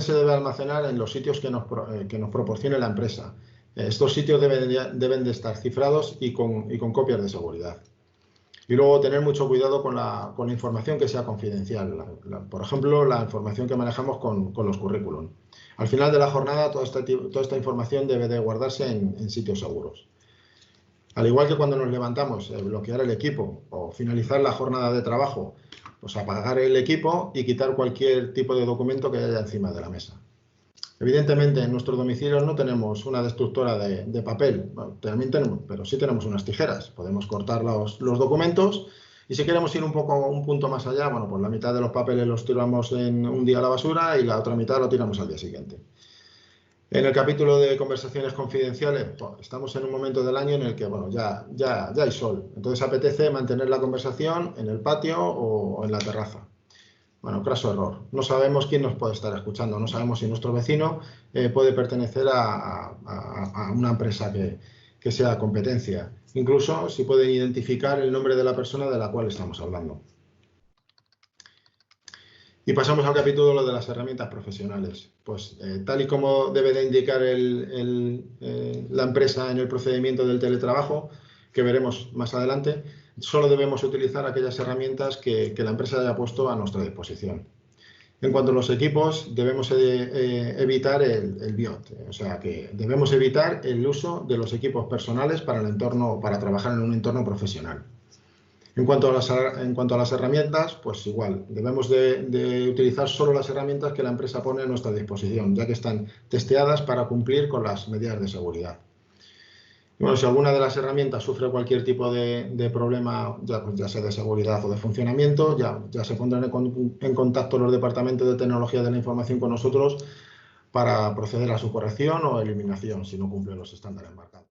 Speaker 4: se debe almacenar en los sitios que nos proporcione la empresa. Estos sitios deben de estar cifrados y con copias de seguridad. Y luego tener mucho cuidado con la información que sea confidencial. Por ejemplo, la información que manejamos con los currículum. Al final de la jornada, toda esta información debe de guardarse en sitios seguros. Al igual que cuando nos levantamos, bloquear el equipo o finalizar la jornada de trabajo, pues apagar el equipo y quitar cualquier tipo de documento que haya encima de la mesa. Evidentemente, en nuestros domicilios no tenemos una destructora de papel, bueno, también tenemos, pero sí tenemos unas tijeras. Podemos cortar los documentos y si queremos ir un punto más allá, bueno, pues la mitad de los papeles los tiramos en un día a la basura y la otra mitad lo tiramos al día siguiente. En el capítulo de conversaciones confidenciales, bueno, estamos en un momento del año en el que bueno, ya hay sol. Entonces apetece mantener la conversación en el patio o en la terraza. Bueno, craso error. No sabemos quién nos puede estar escuchando. No sabemos si nuestro vecino puede pertenecer a una empresa que sea competencia. Incluso si pueden identificar el nombre de la persona de la cual estamos hablando. Y pasamos al capítulo de las herramientas profesionales. Pues tal y como debe de indicar la empresa en el procedimiento del teletrabajo, que veremos más adelante, solo debemos utilizar aquellas herramientas que la empresa haya puesto a nuestra disposición. En cuanto a los equipos, debemos evitar el BIOT, o sea que debemos evitar el uso de los equipos personales para trabajar en un entorno profesional. En cuanto a las herramientas, pues igual, debemos de utilizar solo las herramientas que la empresa pone a nuestra disposición, ya que están testeadas para cumplir con las medidas de seguridad. Y bueno, si alguna de las herramientas sufre cualquier tipo de problema, ya sea de seguridad o de funcionamiento, ya se pondrán en contacto los departamentos de tecnología de la información con nosotros para proceder a su corrección o eliminación si no cumplen los estándares marcados.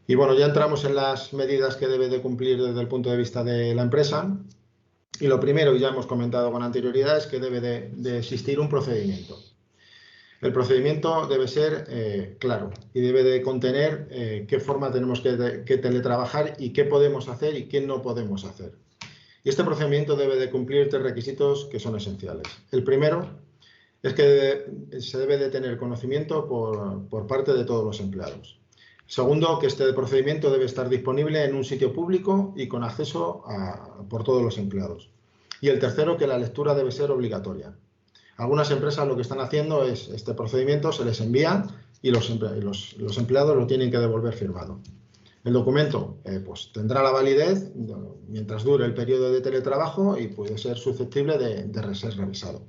Speaker 4: Y bueno, ya entramos en las medidas que debe de cumplir desde el punto de vista de la empresa. Y lo primero, y ya hemos comentado con anterioridad, es que debe de existir un procedimiento. El procedimiento debe ser claro y debe de contener qué forma tenemos que teletrabajar y qué podemos hacer y qué no podemos hacer. Y este procedimiento debe de cumplir 3 requisitos que son esenciales. El primero es que se debe de tener conocimiento por parte de todos los empleados. Segundo, que este procedimiento debe estar disponible en un sitio público y con acceso por todos los empleados. Y el tercero, que la lectura debe ser obligatoria. Algunas empresas lo que están haciendo es este procedimiento se les envía y los empleados lo tienen que devolver firmado. El documento pues tendrá la validez mientras dure el periodo de teletrabajo y puede ser susceptible de ser revisado.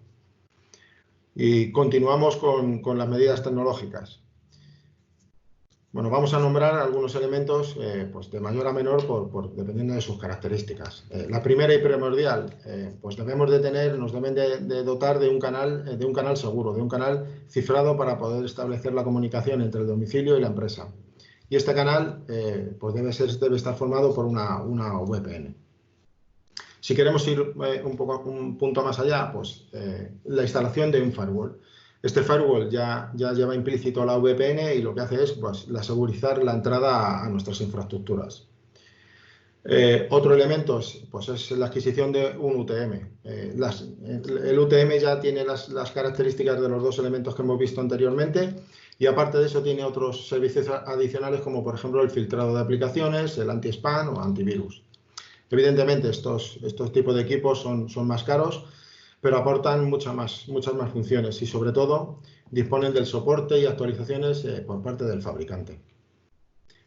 Speaker 4: Y continuamos con las medidas tecnológicas. Bueno, vamos a nombrar algunos elementos pues de mayor a menor dependiendo de sus características. La primera y primordial, pues nos deben de dotar de un canal seguro, de un canal cifrado para poder establecer la comunicación entre el domicilio y la empresa. Y este canal pues debe estar formado por una VPN. Si queremos ir un punto más allá, pues la instalación de un firewall. Este firewall ya lleva implícito la VPN y lo que hace es pues, asegurizar la entrada a nuestras infraestructuras. Otro elemento pues, es la adquisición de un UTM. El UTM ya tiene las características de los 2 elementos que hemos visto anteriormente y aparte de eso tiene otros servicios adicionales como por ejemplo el filtrado de aplicaciones, el anti-spam o antivirus. Evidentemente estos tipos de equipos son más caros, pero aportan muchas más funciones y sobre todo disponen del soporte y actualizaciones por parte del fabricante.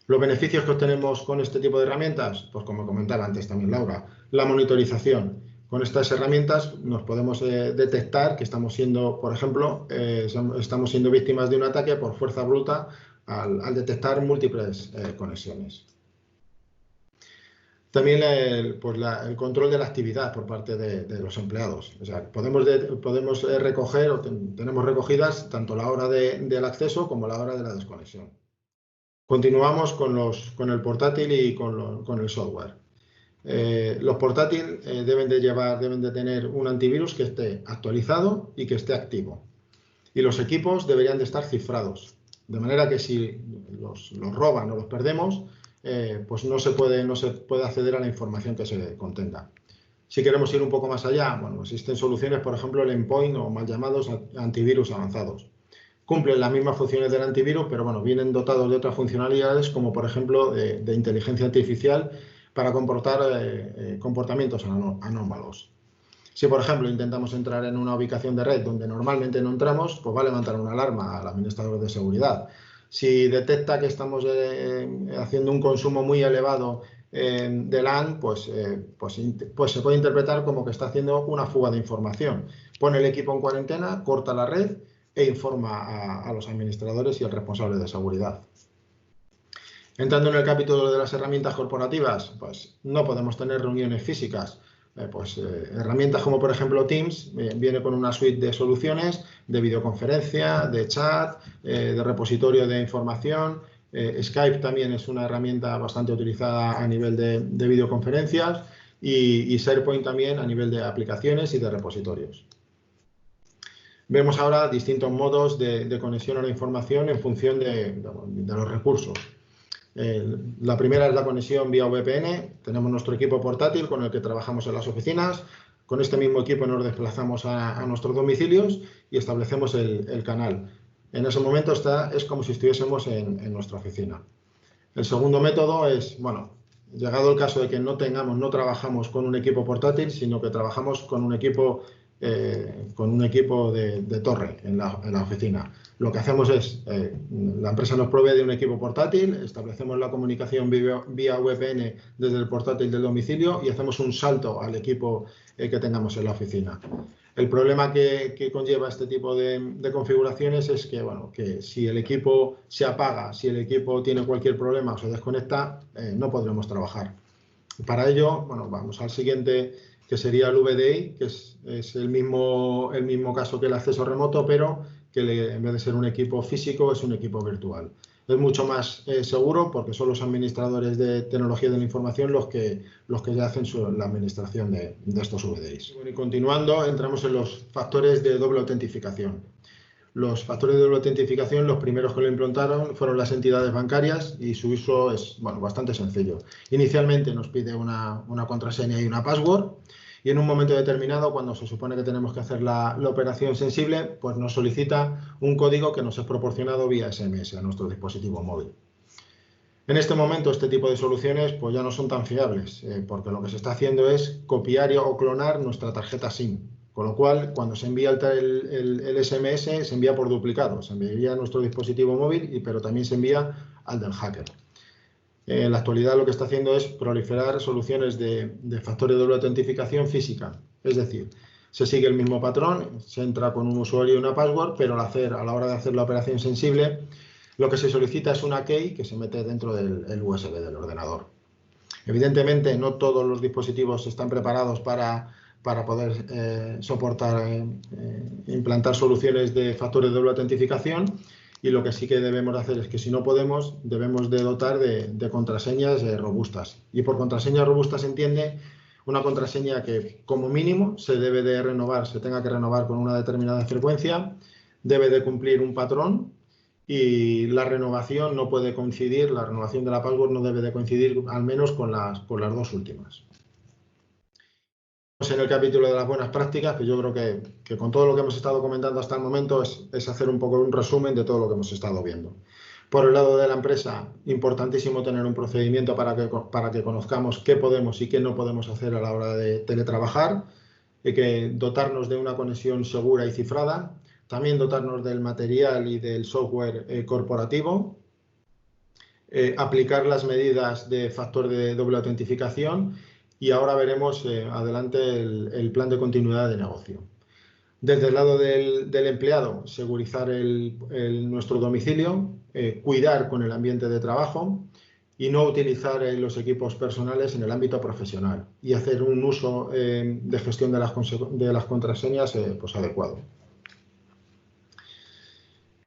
Speaker 4: Los beneficios que obtenemos con este tipo de herramientas, pues como comentaba antes también Laura, la monitorización. Con estas herramientas nos podemos detectar que estamos siendo, por ejemplo, estamos siendo víctimas de un ataque por fuerza bruta al detectar múltiples conexiones. También el control de la actividad por parte de los empleados. O sea, podemos recoger o tenemos recogidas tanto la hora del acceso como la hora de la desconexión. Continuamos con el portátil y con el software. Los portátiles deben de tener un antivirus que esté actualizado y que esté activo. Y los equipos deberían de estar cifrados, de manera que si los roban o los perdemos, pues no se puede acceder a la información que se contenga. Si queremos ir un poco más allá, bueno, existen soluciones, por ejemplo, el endpoint o mal llamados antivirus avanzados. Cumplen las mismas funciones del antivirus, pero bueno, vienen dotados de otras funcionalidades, como por ejemplo de inteligencia artificial para comportar comportamientos anómalos. Si, por ejemplo, intentamos entrar en una ubicación de red donde normalmente no entramos, pues va a levantar una alarma al administrador de seguridad. Si detecta que estamos haciendo un consumo muy elevado de LAN, pues se puede interpretar como que está haciendo una fuga de información. Pone el equipo en cuarentena, corta la red e informa a los administradores y al responsable de seguridad. Entrando en el capítulo de las herramientas corporativas, pues no podemos tener reuniones físicas. Herramientas como por ejemplo Teams viene con una suite de soluciones de videoconferencia, de chat, de repositorio de información. Skype también es una herramienta bastante utilizada a nivel de videoconferencias y SharePoint también a nivel de aplicaciones y de repositorios. Vemos ahora distintos modos de conexión a la información en función de los recursos. La primera es la conexión vía VPN. Tenemos nuestro equipo portátil con el que trabajamos en las oficinas. Con este mismo equipo nos desplazamos a nuestros domicilios y establecemos el canal. En ese momento es como si estuviésemos en nuestra oficina. El segundo método es, bueno, llegado el caso de que no trabajamos con un equipo portátil, sino que trabajamos con un equipo de torre en la oficina. Lo que hacemos es, la empresa nos provee de un equipo portátil, establecemos la comunicación vía VPN desde el portátil del domicilio y hacemos un salto al equipo que tengamos en la oficina. El problema que conlleva este tipo de configuraciones es que, bueno, que si el equipo se apaga, si el equipo tiene cualquier problema o se desconecta, no podremos trabajar. Para ello, bueno, vamos al siguiente, que sería el VDI, que es el mismo caso que el acceso remoto, pero que en vez de ser un equipo físico es un equipo virtual. Es mucho más seguro porque son los administradores de tecnología de la información los que ya hacen la administración de estos VDIs. Bueno, y continuando, entramos en los factores de doble autentificación. Los factores de doble autentificación, los primeros que lo implantaron fueron las entidades bancarias y su uso es, bueno, bastante sencillo. Inicialmente nos pide una contraseña y una password y en un momento determinado, cuando se supone que tenemos que hacer la operación sensible, pues nos solicita un código que nos es proporcionado vía SMS a nuestro dispositivo móvil. En este momento, este tipo de soluciones pues ya no son tan fiables, porque lo que se está haciendo es copiar o clonar nuestra tarjeta SIM. Con lo cual, cuando se envía el SMS, se envía por duplicado. Se envía a nuestro dispositivo móvil, pero también se envía al del hacker. En la actualidad lo que está haciendo es proliferar soluciones de factores de doble autentificación física. Es decir, se sigue el mismo patrón, se entra con un usuario y una password, pero a la hora de hacer la operación sensible, lo que se solicita es una key que se mete dentro del USB del ordenador. Evidentemente, no todos los dispositivos están preparados para poder implantar soluciones de factores de doble autentificación. Y lo que sí que debemos hacer es que si no podemos, debemos de dotar de contraseñas robustas. Y por contraseña robusta se entiende una contraseña que como mínimo se debe de renovar, se tenga que renovar con una determinada frecuencia, debe de cumplir un patrón y la renovación no puede coincidir, la renovación de la password no debe de coincidir al menos con las dos últimas. En el capítulo de las buenas prácticas, que yo creo que con todo lo que hemos estado comentando hasta el momento es hacer un poco un resumen de todo lo que hemos estado viendo. Por el lado de la empresa, importantísimo tener un procedimiento para que conozcamos qué podemos y qué no podemos hacer a la hora de teletrabajar. que dotarnos de una conexión segura y cifrada, también dotarnos del material y del software corporativo, aplicar las medidas de factor de doble autentificación y ahora veremos adelante el plan de continuidad de negocio. Desde el lado del empleado, segurizar nuestro domicilio, cuidar con el ambiente de trabajo y no utilizar los equipos personales en el ámbito profesional y hacer un uso de gestión de las contraseñas pues adecuado.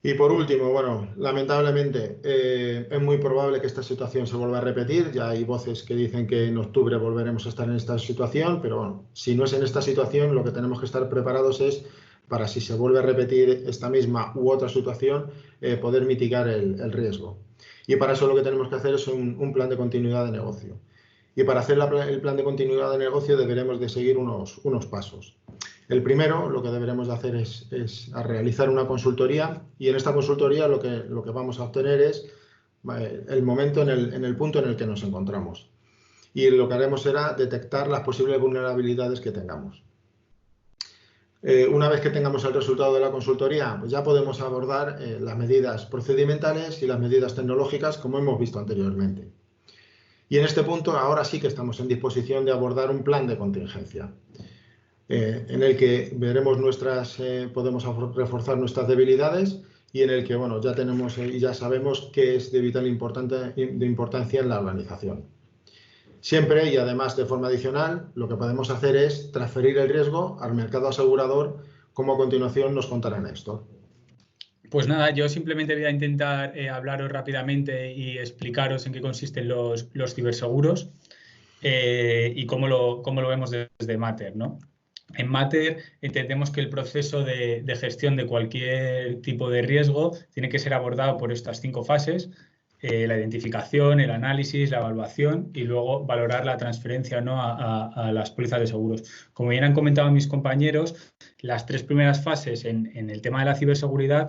Speaker 4: Y por último, bueno, lamentablemente es muy probable que esta situación se vuelva a repetir. Ya hay voces que dicen que en octubre volveremos a estar en esta situación, pero bueno, si no es en esta situación, lo que tenemos que estar preparados es para, si se vuelve a repetir esta misma u otra situación, poder mitigar el riesgo. Y para eso lo que tenemos que hacer es un plan de continuidad de negocio. Y para hacer el plan de continuidad de negocio deberemos de seguir unos pasos. El primero, lo que deberemos de hacer es realizar una consultoría, y en esta consultoría lo que vamos a obtener es el momento en el punto en el que nos encontramos. Y lo que haremos será detectar las posibles vulnerabilidades que tengamos. Una vez que tengamos el resultado de la consultoría, pues ya podemos abordar las medidas procedimentales y las medidas tecnológicas, como hemos visto anteriormente. Y en este punto ahora sí que estamos en disposición de abordar un plan de contingencia. En el que veremos podemos reforzar nuestras debilidades y en el que, bueno, ya tenemos y ya sabemos qué es de vital importancia en la organización. Siempre, y además de forma adicional, lo que podemos hacer es transferir el riesgo al mercado asegurador, como a continuación nos contará Néstor.
Speaker 1: Pues nada, yo simplemente voy a intentar hablaros rápidamente y explicaros en qué consisten los ciberseguros y cómo lo vemos desde Mater, ¿no? En Mater entendemos que el proceso de gestión de cualquier tipo de riesgo tiene que ser abordado por estas 5 fases: la identificación, el análisis, la evaluación y luego valorar la transferencia o no a las pólizas de seguros. Como bien han comentado mis compañeros, las 3 primeras fases en el tema de la ciberseguridad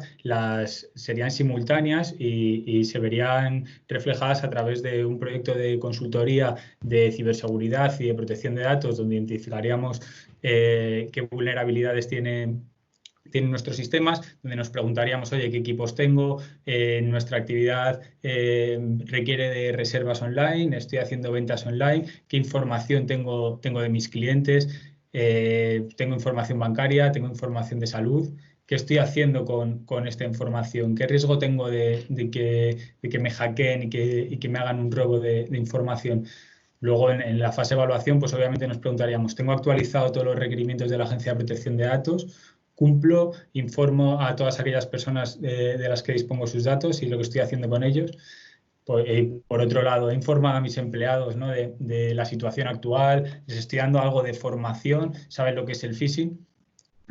Speaker 1: serían simultáneas y se verían reflejadas a través de un proyecto de consultoría de ciberseguridad y de protección de datos, donde identificaríamos qué vulnerabilidades tienen nuestros sistemas, donde nos preguntaríamos, oye, ¿qué equipos tengo? Nuestra actividad requiere de reservas online, estoy haciendo ventas online, ¿qué información tengo de mis clientes? ¿Tengo información bancaria? ¿Tengo información de salud? ¿Qué estoy haciendo con esta información? ¿Qué riesgo tengo de que me hackeen y que me hagan un robo de información? Luego, en la fase de evaluación, pues obviamente nos preguntaríamos, ¿tengo actualizado todos los requerimientos de la Agencia de Protección de Datos? ¿Cumplo? ¿Informo a todas aquellas personas de las que dispongo sus datos y lo que estoy haciendo con ellos? Por otro lado, he informado a mis empleados, ¿no?, de la situación actual, les estoy dando algo de formación, saben lo que es el phishing.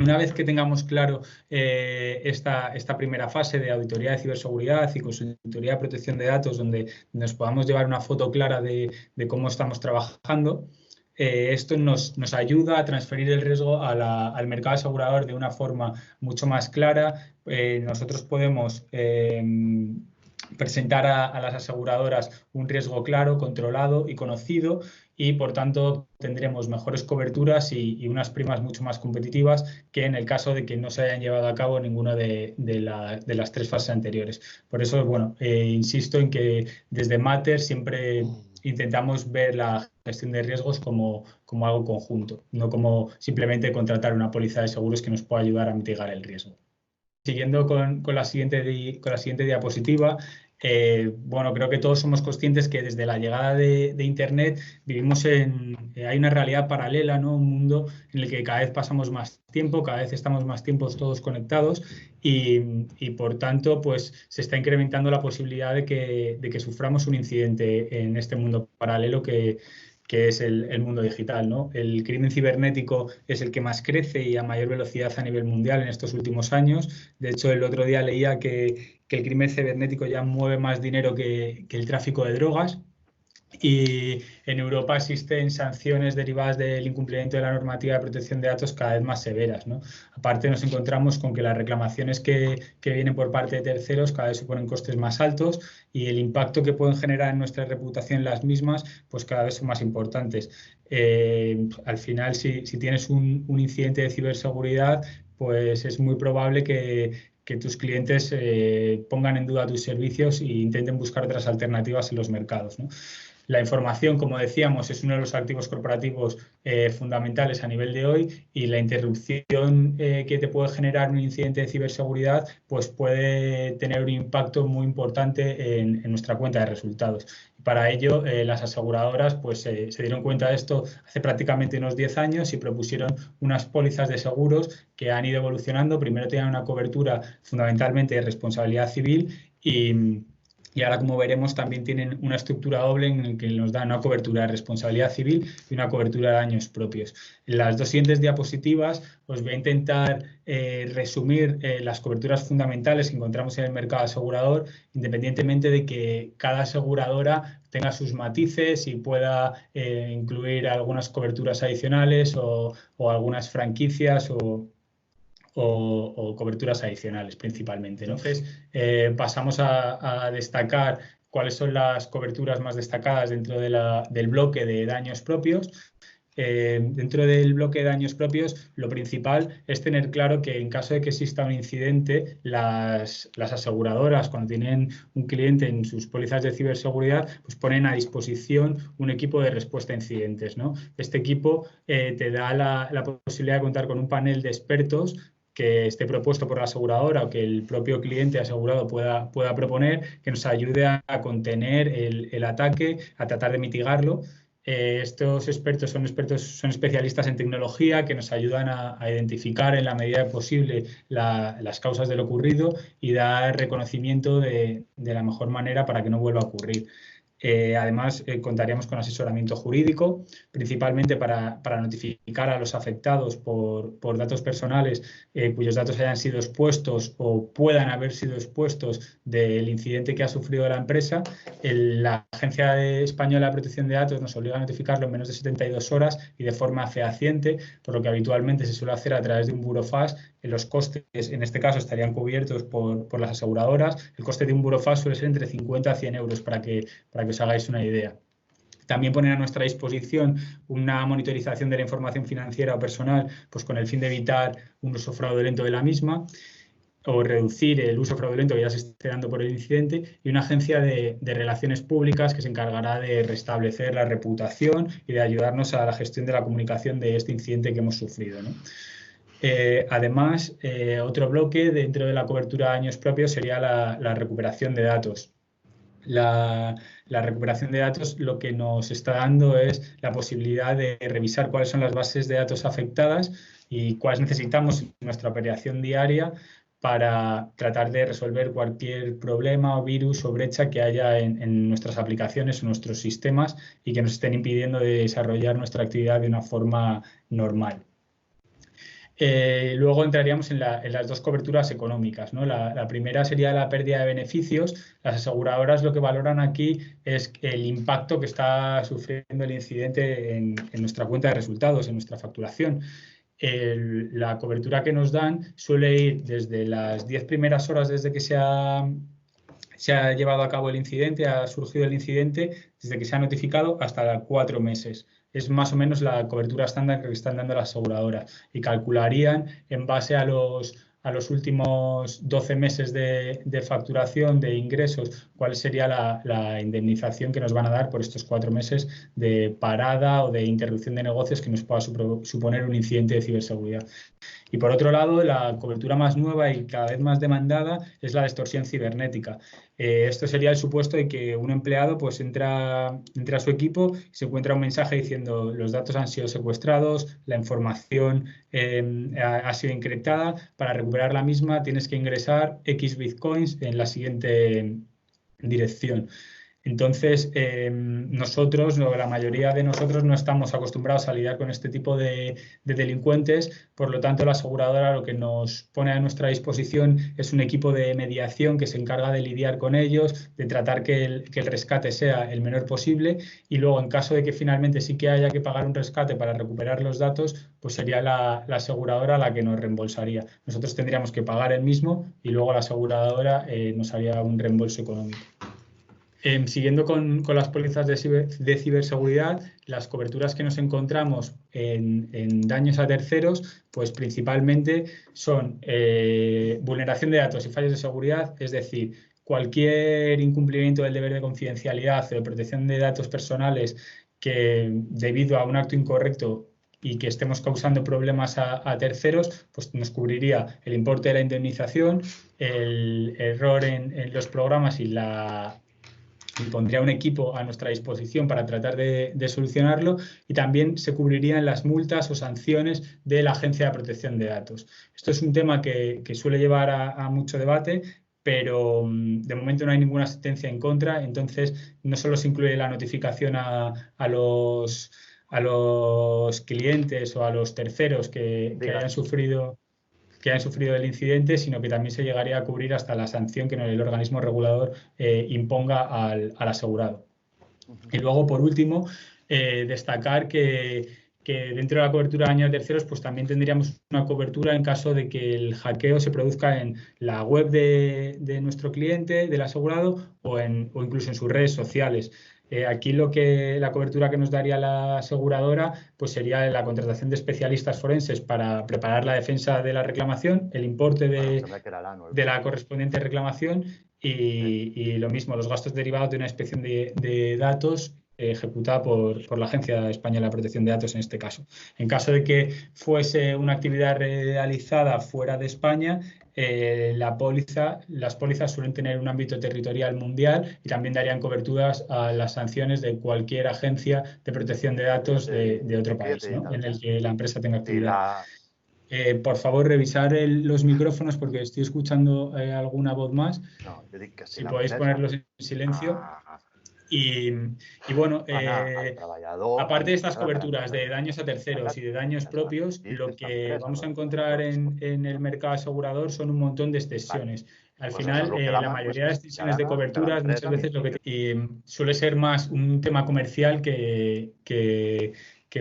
Speaker 1: Una vez que tengamos claro esta primera fase de auditoría de ciberseguridad y consultoría de protección de datos, donde nos podamos llevar una foto clara de cómo estamos trabajando, esto nos ayuda a transferir el riesgo al mercado asegurador de una forma mucho más clara. Nosotros podemos presentar a las aseguradoras un riesgo claro, controlado y conocido, y por tanto tendremos mejores coberturas y unas primas mucho más competitivas que en el caso de que no se hayan llevado a cabo ninguna de las 3 fases anteriores. Por eso, bueno, insisto en que desde Mater siempre intentamos ver la gestión de riesgos como algo conjunto, no como simplemente contratar una póliza de seguros que nos pueda ayudar a mitigar el riesgo. Siguiendo con la siguiente diapositiva, bueno, creo que todos somos conscientes que desde la llegada de Internet vivimos hay una realidad paralela, ¿no? Un mundo en el que cada vez pasamos más tiempo, cada vez estamos más tiempos todos conectados y por tanto, pues se está incrementando la posibilidad de que suframos un incidente en este mundo paralelo que es el mundo digital, ¿no? El crimen cibernético es el que más crece y a mayor velocidad a nivel mundial en estos últimos años. De hecho, el otro día leía que el crimen cibernético ya mueve más dinero que el tráfico de drogas. Y en Europa existen sanciones derivadas del incumplimiento de la normativa de protección de datos cada vez más severas, ¿no? Aparte nos encontramos con que las reclamaciones que vienen por parte de terceros cada vez suponen costes más altos y el impacto que pueden generar en nuestra reputación las mismas pues cada vez son más importantes. Al final, si tienes un incidente de ciberseguridad, pues es muy probable que tus clientes pongan en duda tus servicios e intenten buscar otras alternativas en los mercados, ¿no? La información, como decíamos, es uno de los activos corporativos fundamentales a nivel de hoy y la interrupción que te puede generar un incidente de ciberseguridad pues puede tener un impacto muy importante en nuestra cuenta de resultados. Y para ello, las aseguradoras pues, se dieron cuenta de esto hace prácticamente unos 10 años y propusieron unas pólizas de seguros que han ido evolucionando. Primero tenían una cobertura fundamentalmente de responsabilidad civil y ahora, como veremos, también tienen una estructura doble en la que nos dan una cobertura de responsabilidad civil y una cobertura de daños propios. En las dos siguientes diapositivas os voy a intentar resumir las coberturas fundamentales que encontramos en el mercado asegurador, independientemente de que cada aseguradora tenga sus matices y pueda incluir algunas coberturas adicionales o algunas franquicias o coberturas adicionales principalmente, ¿no? Entonces, pasamos a destacar cuáles son las coberturas más destacadas dentro del bloque de daños propios. Dentro del bloque de daños propios, lo principal es tener claro que en caso de que exista un incidente, las aseguradoras, cuando tienen un cliente en sus pólizas de ciberseguridad, pues ponen a disposición un equipo de respuesta a incidentes, ¿no? Este equipo te da la posibilidad de contar con un panel de expertos que esté propuesto por la aseguradora o que el propio cliente asegurado pueda proponer, que nos ayude a contener el ataque, a tratar de mitigarlo. Estos expertos son especialistas en tecnología que nos ayudan a identificar en la medida posible las causas de lo ocurrido y dar reconocimiento de la mejor manera para que no vuelva a ocurrir. Además, contaríamos con asesoramiento jurídico, principalmente para notificar a los afectados por datos personales cuyos datos hayan sido expuestos o puedan haber sido expuestos del incidente que ha sufrido la empresa. La Agencia Española de Protección de Datos nos obliga a notificarlo en menos de 72 horas y de forma fehaciente, por lo que habitualmente se suele hacer a través de un burofax. Los costes, en este caso, estarían cubiertos por las aseguradoras. El coste de un burofax suele ser entre 50 a 100 euros para que os hagáis una idea. También poner a nuestra disposición una monitorización de la información financiera o personal, pues con el fin de evitar un uso fraudulento de la misma o reducir el uso fraudulento que ya se esté dando por el incidente, y una agencia de relaciones públicas que se encargará de restablecer la reputación y de ayudarnos a la gestión de la comunicación de este incidente que hemos sufrido, ¿no? Además, otro bloque dentro de la cobertura de daños propios sería la recuperación de datos. La recuperación de datos lo que nos está dando es la posibilidad de revisar cuáles son las bases de datos afectadas y cuáles necesitamos en nuestra operación diaria para tratar de resolver cualquier problema o virus o brecha que haya en nuestras aplicaciones o nuestros sistemas y que nos estén impidiendo de desarrollar nuestra actividad de una forma normal. Luego entraríamos en las dos coberturas económicas, ¿no? La primera sería la pérdida de beneficios. Las aseguradoras lo que valoran aquí es el impacto que está sufriendo el incidente en nuestra cuenta de resultados, en nuestra facturación. La cobertura que nos dan suele ir desde las 10 primeras horas desde que se ha llevado a cabo el incidente, ha surgido el incidente, desde que se ha notificado hasta 4 meses. Es más o menos la cobertura estándar que están dando las aseguradoras y calcularían en base a los últimos 12 meses de facturación, de ingresos, cuál sería la indemnización que nos van a dar por estos 4 meses de parada o de interrupción de negocios que nos pueda suponer un incidente de ciberseguridad. Y por otro lado, la cobertura más nueva y cada vez más demandada es la de extorsión cibernética. Esto sería el supuesto de que un empleado pues entra a su equipo y se encuentra un mensaje diciendo los datos han sido secuestrados, la información ha sido encriptada. Para recuperar la misma tienes que ingresar X bitcoins en la siguiente dirección. Entonces, nosotros, la mayoría de nosotros no estamos acostumbrados a lidiar con este tipo de delincuentes, por lo tanto la aseguradora lo que nos pone a nuestra disposición es un equipo de mediación que se encarga de lidiar con ellos, de tratar que el rescate sea el menor posible, y luego en caso de que finalmente sí que haya que pagar un rescate para recuperar los datos, pues sería la aseguradora la que nos reembolsaría. Nosotros tendríamos que pagar el mismo y luego la aseguradora nos haría un reembolso económico. Siguiendo con las pólizas de ciberseguridad, las coberturas que nos encontramos en daños a terceros, pues principalmente son vulneración de datos y fallos de seguridad, es decir, cualquier incumplimiento del deber de confidencialidad o de protección de datos personales que debido a un acto incorrecto y que estemos causando problemas a terceros, pues nos cubriría el importe de la indemnización, el error en los programas y pondría un equipo a nuestra disposición para tratar de solucionarlo, y también se cubrirían las multas o sanciones de la Agencia de Protección de Datos. Esto es un tema que suele llevar a mucho debate, pero de momento no hay ninguna sentencia en contra. Entonces no solo se incluye la notificación a los clientes o a los terceros que hayan sufrido el incidente, sino que también se llegaría a cubrir hasta la sanción que el organismo regulador imponga al asegurado. Y luego, por último, destacar que dentro de la cobertura de daño a terceros, pues también tendríamos una cobertura en caso de que el hackeo se produzca en la web de nuestro cliente, del asegurado, o incluso en sus redes sociales. Aquí la cobertura que nos daría la aseguradora pues sería la contratación de especialistas forenses para preparar la defensa de la reclamación, el importe de la correspondiente reclamación y lo mismo, los gastos derivados de una inspección de datos ejecutada por la Agencia Española de Protección de Datos en este caso. En caso de que fuese una actividad realizada fuera de España, las pólizas suelen tener un ámbito territorial mundial y también darían coberturas a las sanciones de cualquier agencia de protección de datos de otro país, ¿no?, en el que la empresa tenga actividad. Por favor, revisar los micrófonos porque estoy escuchando alguna voz más. Si podéis ponerlos en silencio. Y bueno, aparte de estas coberturas de daños a terceros y de daños propios, lo que vamos a encontrar en el mercado asegurador son un montón de extensiones. Al final, la mayoría de extensiones de coberturas muchas veces suele ser más un tema comercial que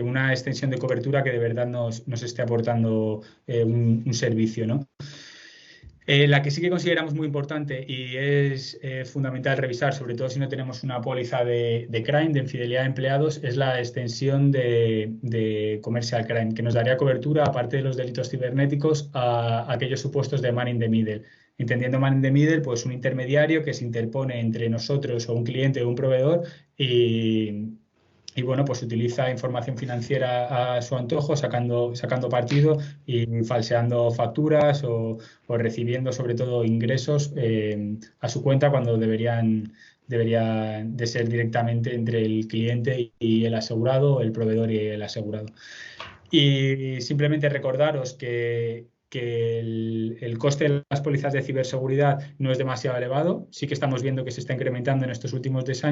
Speaker 1: una extensión de cobertura que de verdad nos esté aportando un servicio, ¿no? La que sí que consideramos muy importante y es fundamental revisar, sobre todo si no tenemos una póliza de crime, de infidelidad de empleados, es la extensión de commercial crime, que nos daría cobertura, aparte de los delitos cibernéticos, a aquellos supuestos de man in the middle. Entendiendo man in the middle, pues un intermediario que se interpone entre nosotros o un cliente o un proveedor y bueno, pues utiliza información financiera a su antojo, sacando partido y falseando facturas o recibiendo sobre todo ingresos a su cuenta cuando deberían de ser directamente entre el cliente y el asegurado, o el proveedor y el asegurado. Y simplemente recordaros que el coste de las pólizas de ciberseguridad no es demasiado elevado. Sí que estamos viendo que se está incrementando en estos últimos 10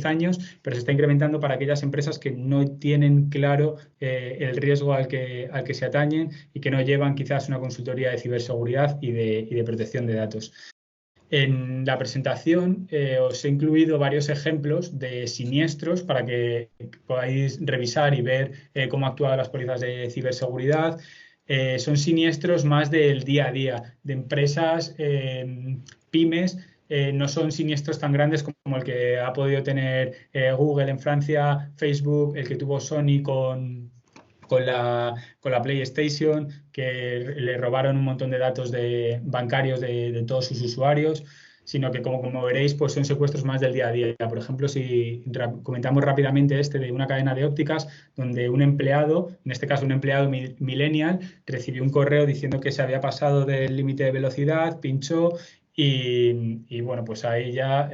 Speaker 1: años, pero se está incrementando para aquellas empresas que no tienen claro el riesgo al que se atañen y que no llevan quizás una consultoría de ciberseguridad y de protección de datos. En la presentación os he incluido varios ejemplos de siniestros para que podáis revisar y ver cómo actúan las pólizas de ciberseguridad. Son siniestros más del día a día, de empresas, pymes, no son siniestros tan grandes como el que ha podido tener Google en Francia, Facebook, el que tuvo Sony con la PlayStation, que le robaron un montón de datos bancarios de todos sus usuarios, sino que como veréis, pues son secuestros más del día a día. Por ejemplo, si comentamos rápidamente de una cadena de ópticas donde un empleado, en este caso un empleado millennial, recibió un correo diciendo que se había pasado del límite de velocidad, pinchó y bueno, pues ahí ya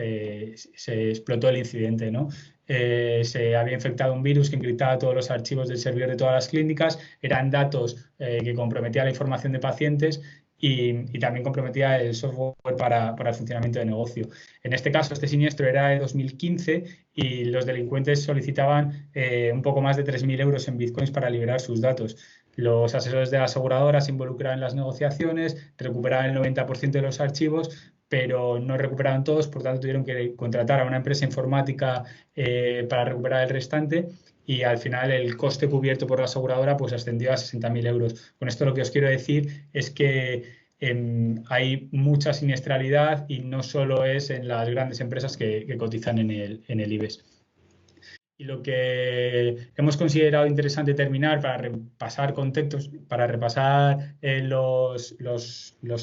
Speaker 1: se explotó el incidente, ¿no? Se había infectado un virus que encriptaba todos los archivos del servidor de todas las clínicas, eran datos que comprometían la información de pacientes y también comprometía el software para el funcionamiento de negocio. En este caso, este siniestro era de 2015 y los delincuentes solicitaban un poco más de 3.000 euros en bitcoins para liberar sus datos. Los asesores de la aseguradora se involucraban en las negociaciones, recuperaban el 90% de los archivos, pero no recuperaban todos, por tanto tuvieron que contratar a una empresa informática para recuperar el restante. Y al final el coste cubierto por la aseguradora pues ascendió a 60.000 euros. Con esto lo que os quiero decir es que hay mucha siniestralidad y no solo es en las grandes empresas que cotizan en el IBEX. Y lo que hemos considerado interesante terminar para repasar contextos, para repasar los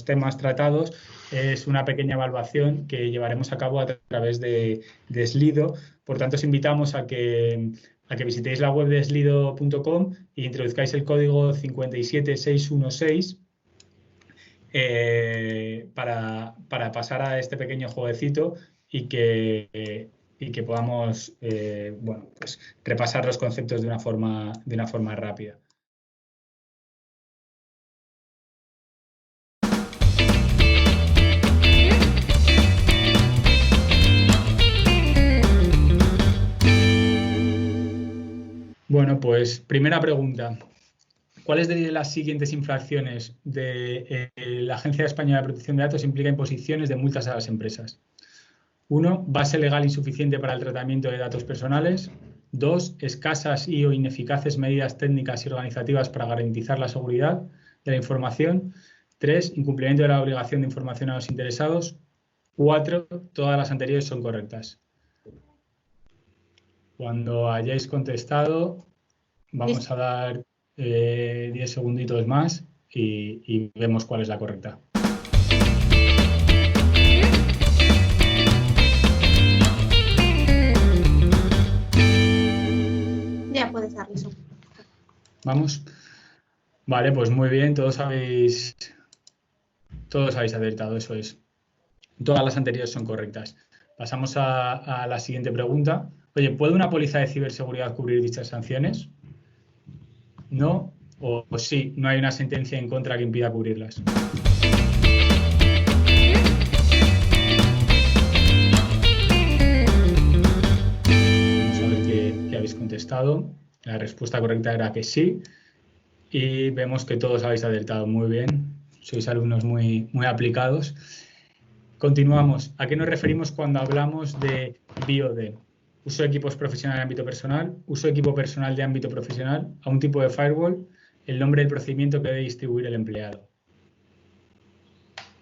Speaker 1: temas tratados, es una pequeña evaluación que llevaremos a cabo a través de Slido. Por tanto, os invitamos a que visitéis la web de slido.com e introduzcáis el código 57616 para pasar a este pequeño jueguecito y que podamos pues repasar los conceptos de una forma rápida. Bueno, pues primera pregunta. ¿Cuáles de las siguientes infracciones de la Agencia Española de Protección de Datos implica imposiciones de multas a las empresas? 1. Base legal insuficiente para el tratamiento de datos personales. 2. Escasas y o ineficaces medidas técnicas y organizativas para garantizar la seguridad de la información. 3. Incumplimiento de la obligación de información a los interesados. 4. Todas las anteriores son correctas. Cuando hayáis contestado, vamos a dar 10 segunditos más y vemos cuál es la correcta.
Speaker 3: Ya puedes darle eso.
Speaker 1: Vamos. Vale, pues muy bien, todos habéis acertado, eso es. Todas las anteriores son correctas. Pasamos a la siguiente pregunta. Oye, ¿puede una póliza de ciberseguridad cubrir dichas sanciones? ¿No? O sí, no hay una sentencia en contra que impida cubrirlas. Vamos a ver qué habéis contestado. La respuesta correcta era que sí. Y vemos que todos habéis acertado muy bien. Sois alumnos muy aplicados. Continuamos. ¿A qué nos referimos cuando hablamos de BOD? Uso de equipos profesionales de ámbito personal, uso de equipo personal de ámbito profesional, a un tipo de firewall, el nombre del procedimiento que debe distribuir el empleado.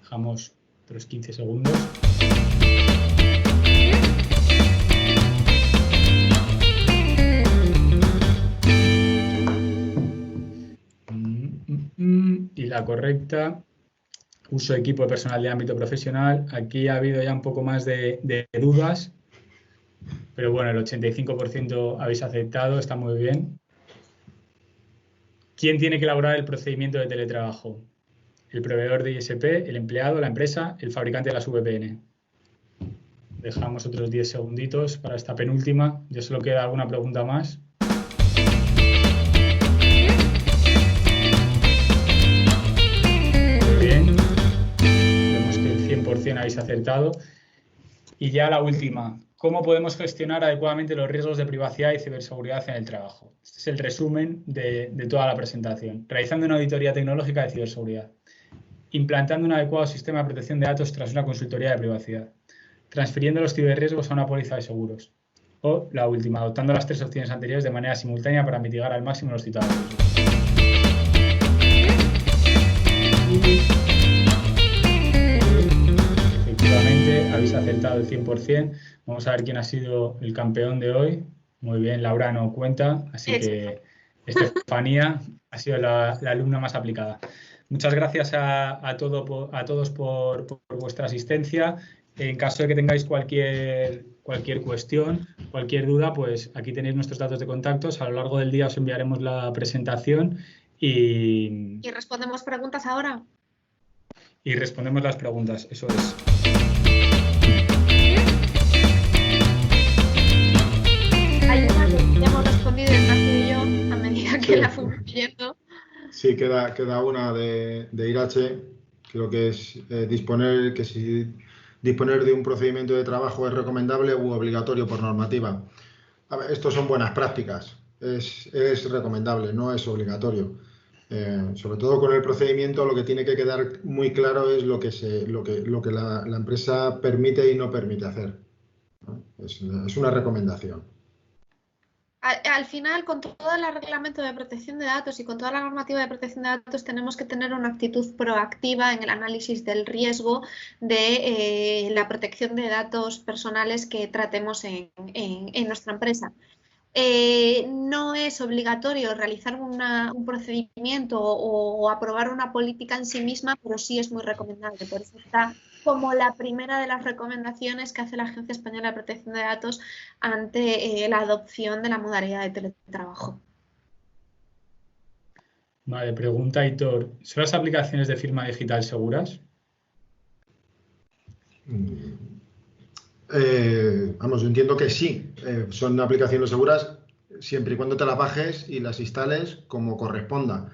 Speaker 1: Dejamos otros 15 segundos. Y la correcta, uso de equipo personal de ámbito profesional. Aquí ha habido ya un poco más de dudas. Pero bueno, el 85% habéis aceptado, está muy bien. ¿Quién tiene que elaborar el procedimiento de teletrabajo? ¿El proveedor de ISP, el empleado, la empresa, el fabricante de las VPN? Dejamos otros 10 segunditos para esta penúltima. Ya solo queda alguna pregunta más. Muy bien. Vemos que el 100% habéis acertado. Y ya la última. ¿Cómo podemos gestionar adecuadamente los riesgos de privacidad y ciberseguridad en el trabajo? Este es el resumen de toda la presentación. Realizando una auditoría tecnológica de ciberseguridad. Implantando un adecuado sistema de protección de datos tras una consultoría de privacidad. Transfiriendo los ciberriesgos a una póliza de seguros. O la última, adoptando las 3 opciones anteriores de manera simultánea para mitigar al máximo los citados riesgos. Efectivamente, habéis acertado el 100%. Vamos a ver quién ha sido el campeón de hoy. Muy bien, Laura no cuenta, así que Estefanía ha sido la alumna más aplicada. Muchas gracias a todos por vuestra asistencia. En caso de que tengáis cualquier cuestión, cualquier duda, pues aquí tenéis nuestros datos de contactos. A lo largo del día os enviaremos la presentación y
Speaker 3: respondemos preguntas ahora.
Speaker 1: Y respondemos las preguntas, eso es.
Speaker 3: Hay una que ya hemos respondido Ignacio y yo a medida que la fuimos viendo.
Speaker 4: Sí, queda una de Irache, Creo que es disponer de un procedimiento de trabajo es recomendable u obligatorio por normativa. A ver, estos son buenas prácticas. Es recomendable, no es obligatorio. Sobre todo con el procedimiento, lo que tiene que quedar muy claro es lo que la empresa permite y no permite hacer, ¿no? Es una recomendación.
Speaker 3: Al final, con todo el reglamento de protección de datos y con toda la normativa de protección de datos, tenemos que tener una actitud proactiva en el análisis del riesgo de la protección de datos personales que tratemos en nuestra empresa. No es obligatorio realizar un procedimiento o aprobar una política en sí misma, pero sí es muy recomendable. Por eso está como la primera de las recomendaciones que hace la Agencia Española de Protección de Datos ante la adopción de la modalidad de teletrabajo.
Speaker 1: Vale, pregunta Aitor. ¿Son las aplicaciones de firma digital seguras?
Speaker 4: Vamos, yo entiendo que sí. Son aplicaciones seguras siempre y cuando te las bajes y las instales como corresponda.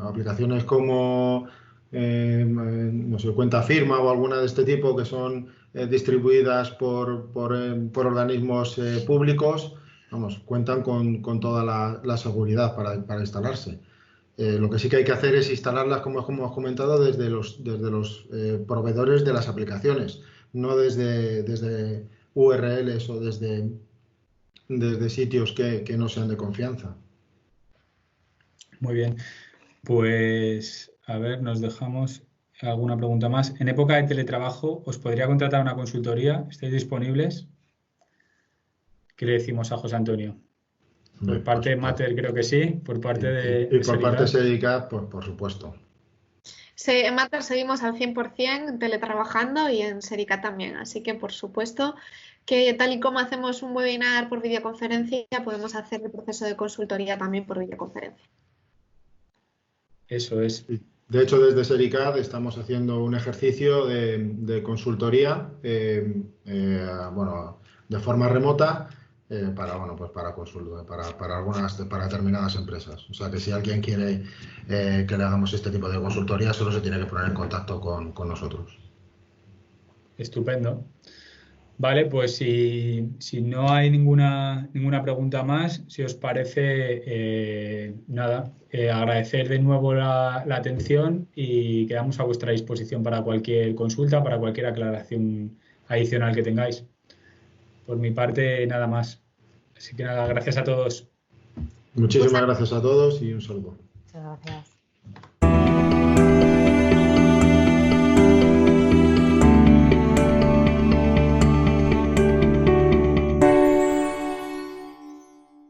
Speaker 4: Aplicaciones como no sé, Cuenta Firma o alguna de este tipo que son distribuidas por organismos públicos, vamos, cuentan con toda la seguridad para instalarse. Lo que sí que hay que hacer es instalarlas, como hemos comentado, desde los proveedores de las aplicaciones, no desde URLs o desde sitios que no sean de confianza.
Speaker 1: Muy bien. Pues, a ver, nos dejamos alguna pregunta más. En época de teletrabajo, ¿os podría contratar una consultoría? ¿Estáis disponibles? ¿Qué le decimos a José Antonio? Por parte de Mater creo que sí, por parte de
Speaker 4: Y por parte de
Speaker 1: Sericat.
Speaker 4: Sericat, pues por supuesto.
Speaker 3: En Mater seguimos al 100% teletrabajando y en Sericat también, así que por supuesto que tal y como hacemos un webinar por videoconferencia, podemos hacer el proceso de consultoría también por videoconferencia.
Speaker 1: Eso es.
Speaker 4: De hecho, desde Sericat estamos haciendo un ejercicio de consultoría, bueno, de forma remota para determinadas empresas. O sea que si alguien quiere que le hagamos este tipo de consultoría, solo se tiene que poner en contacto con nosotros.
Speaker 1: Estupendo. Vale, pues si no hay ninguna pregunta más, si os parece, nada, agradecer de nuevo la atención y quedamos a vuestra disposición para cualquier consulta, para cualquier aclaración adicional que tengáis. Por mi parte, nada más. Así que nada, gracias a todos.
Speaker 4: Muchísimas gracias a todos y un saludo.
Speaker 2: Muchas gracias.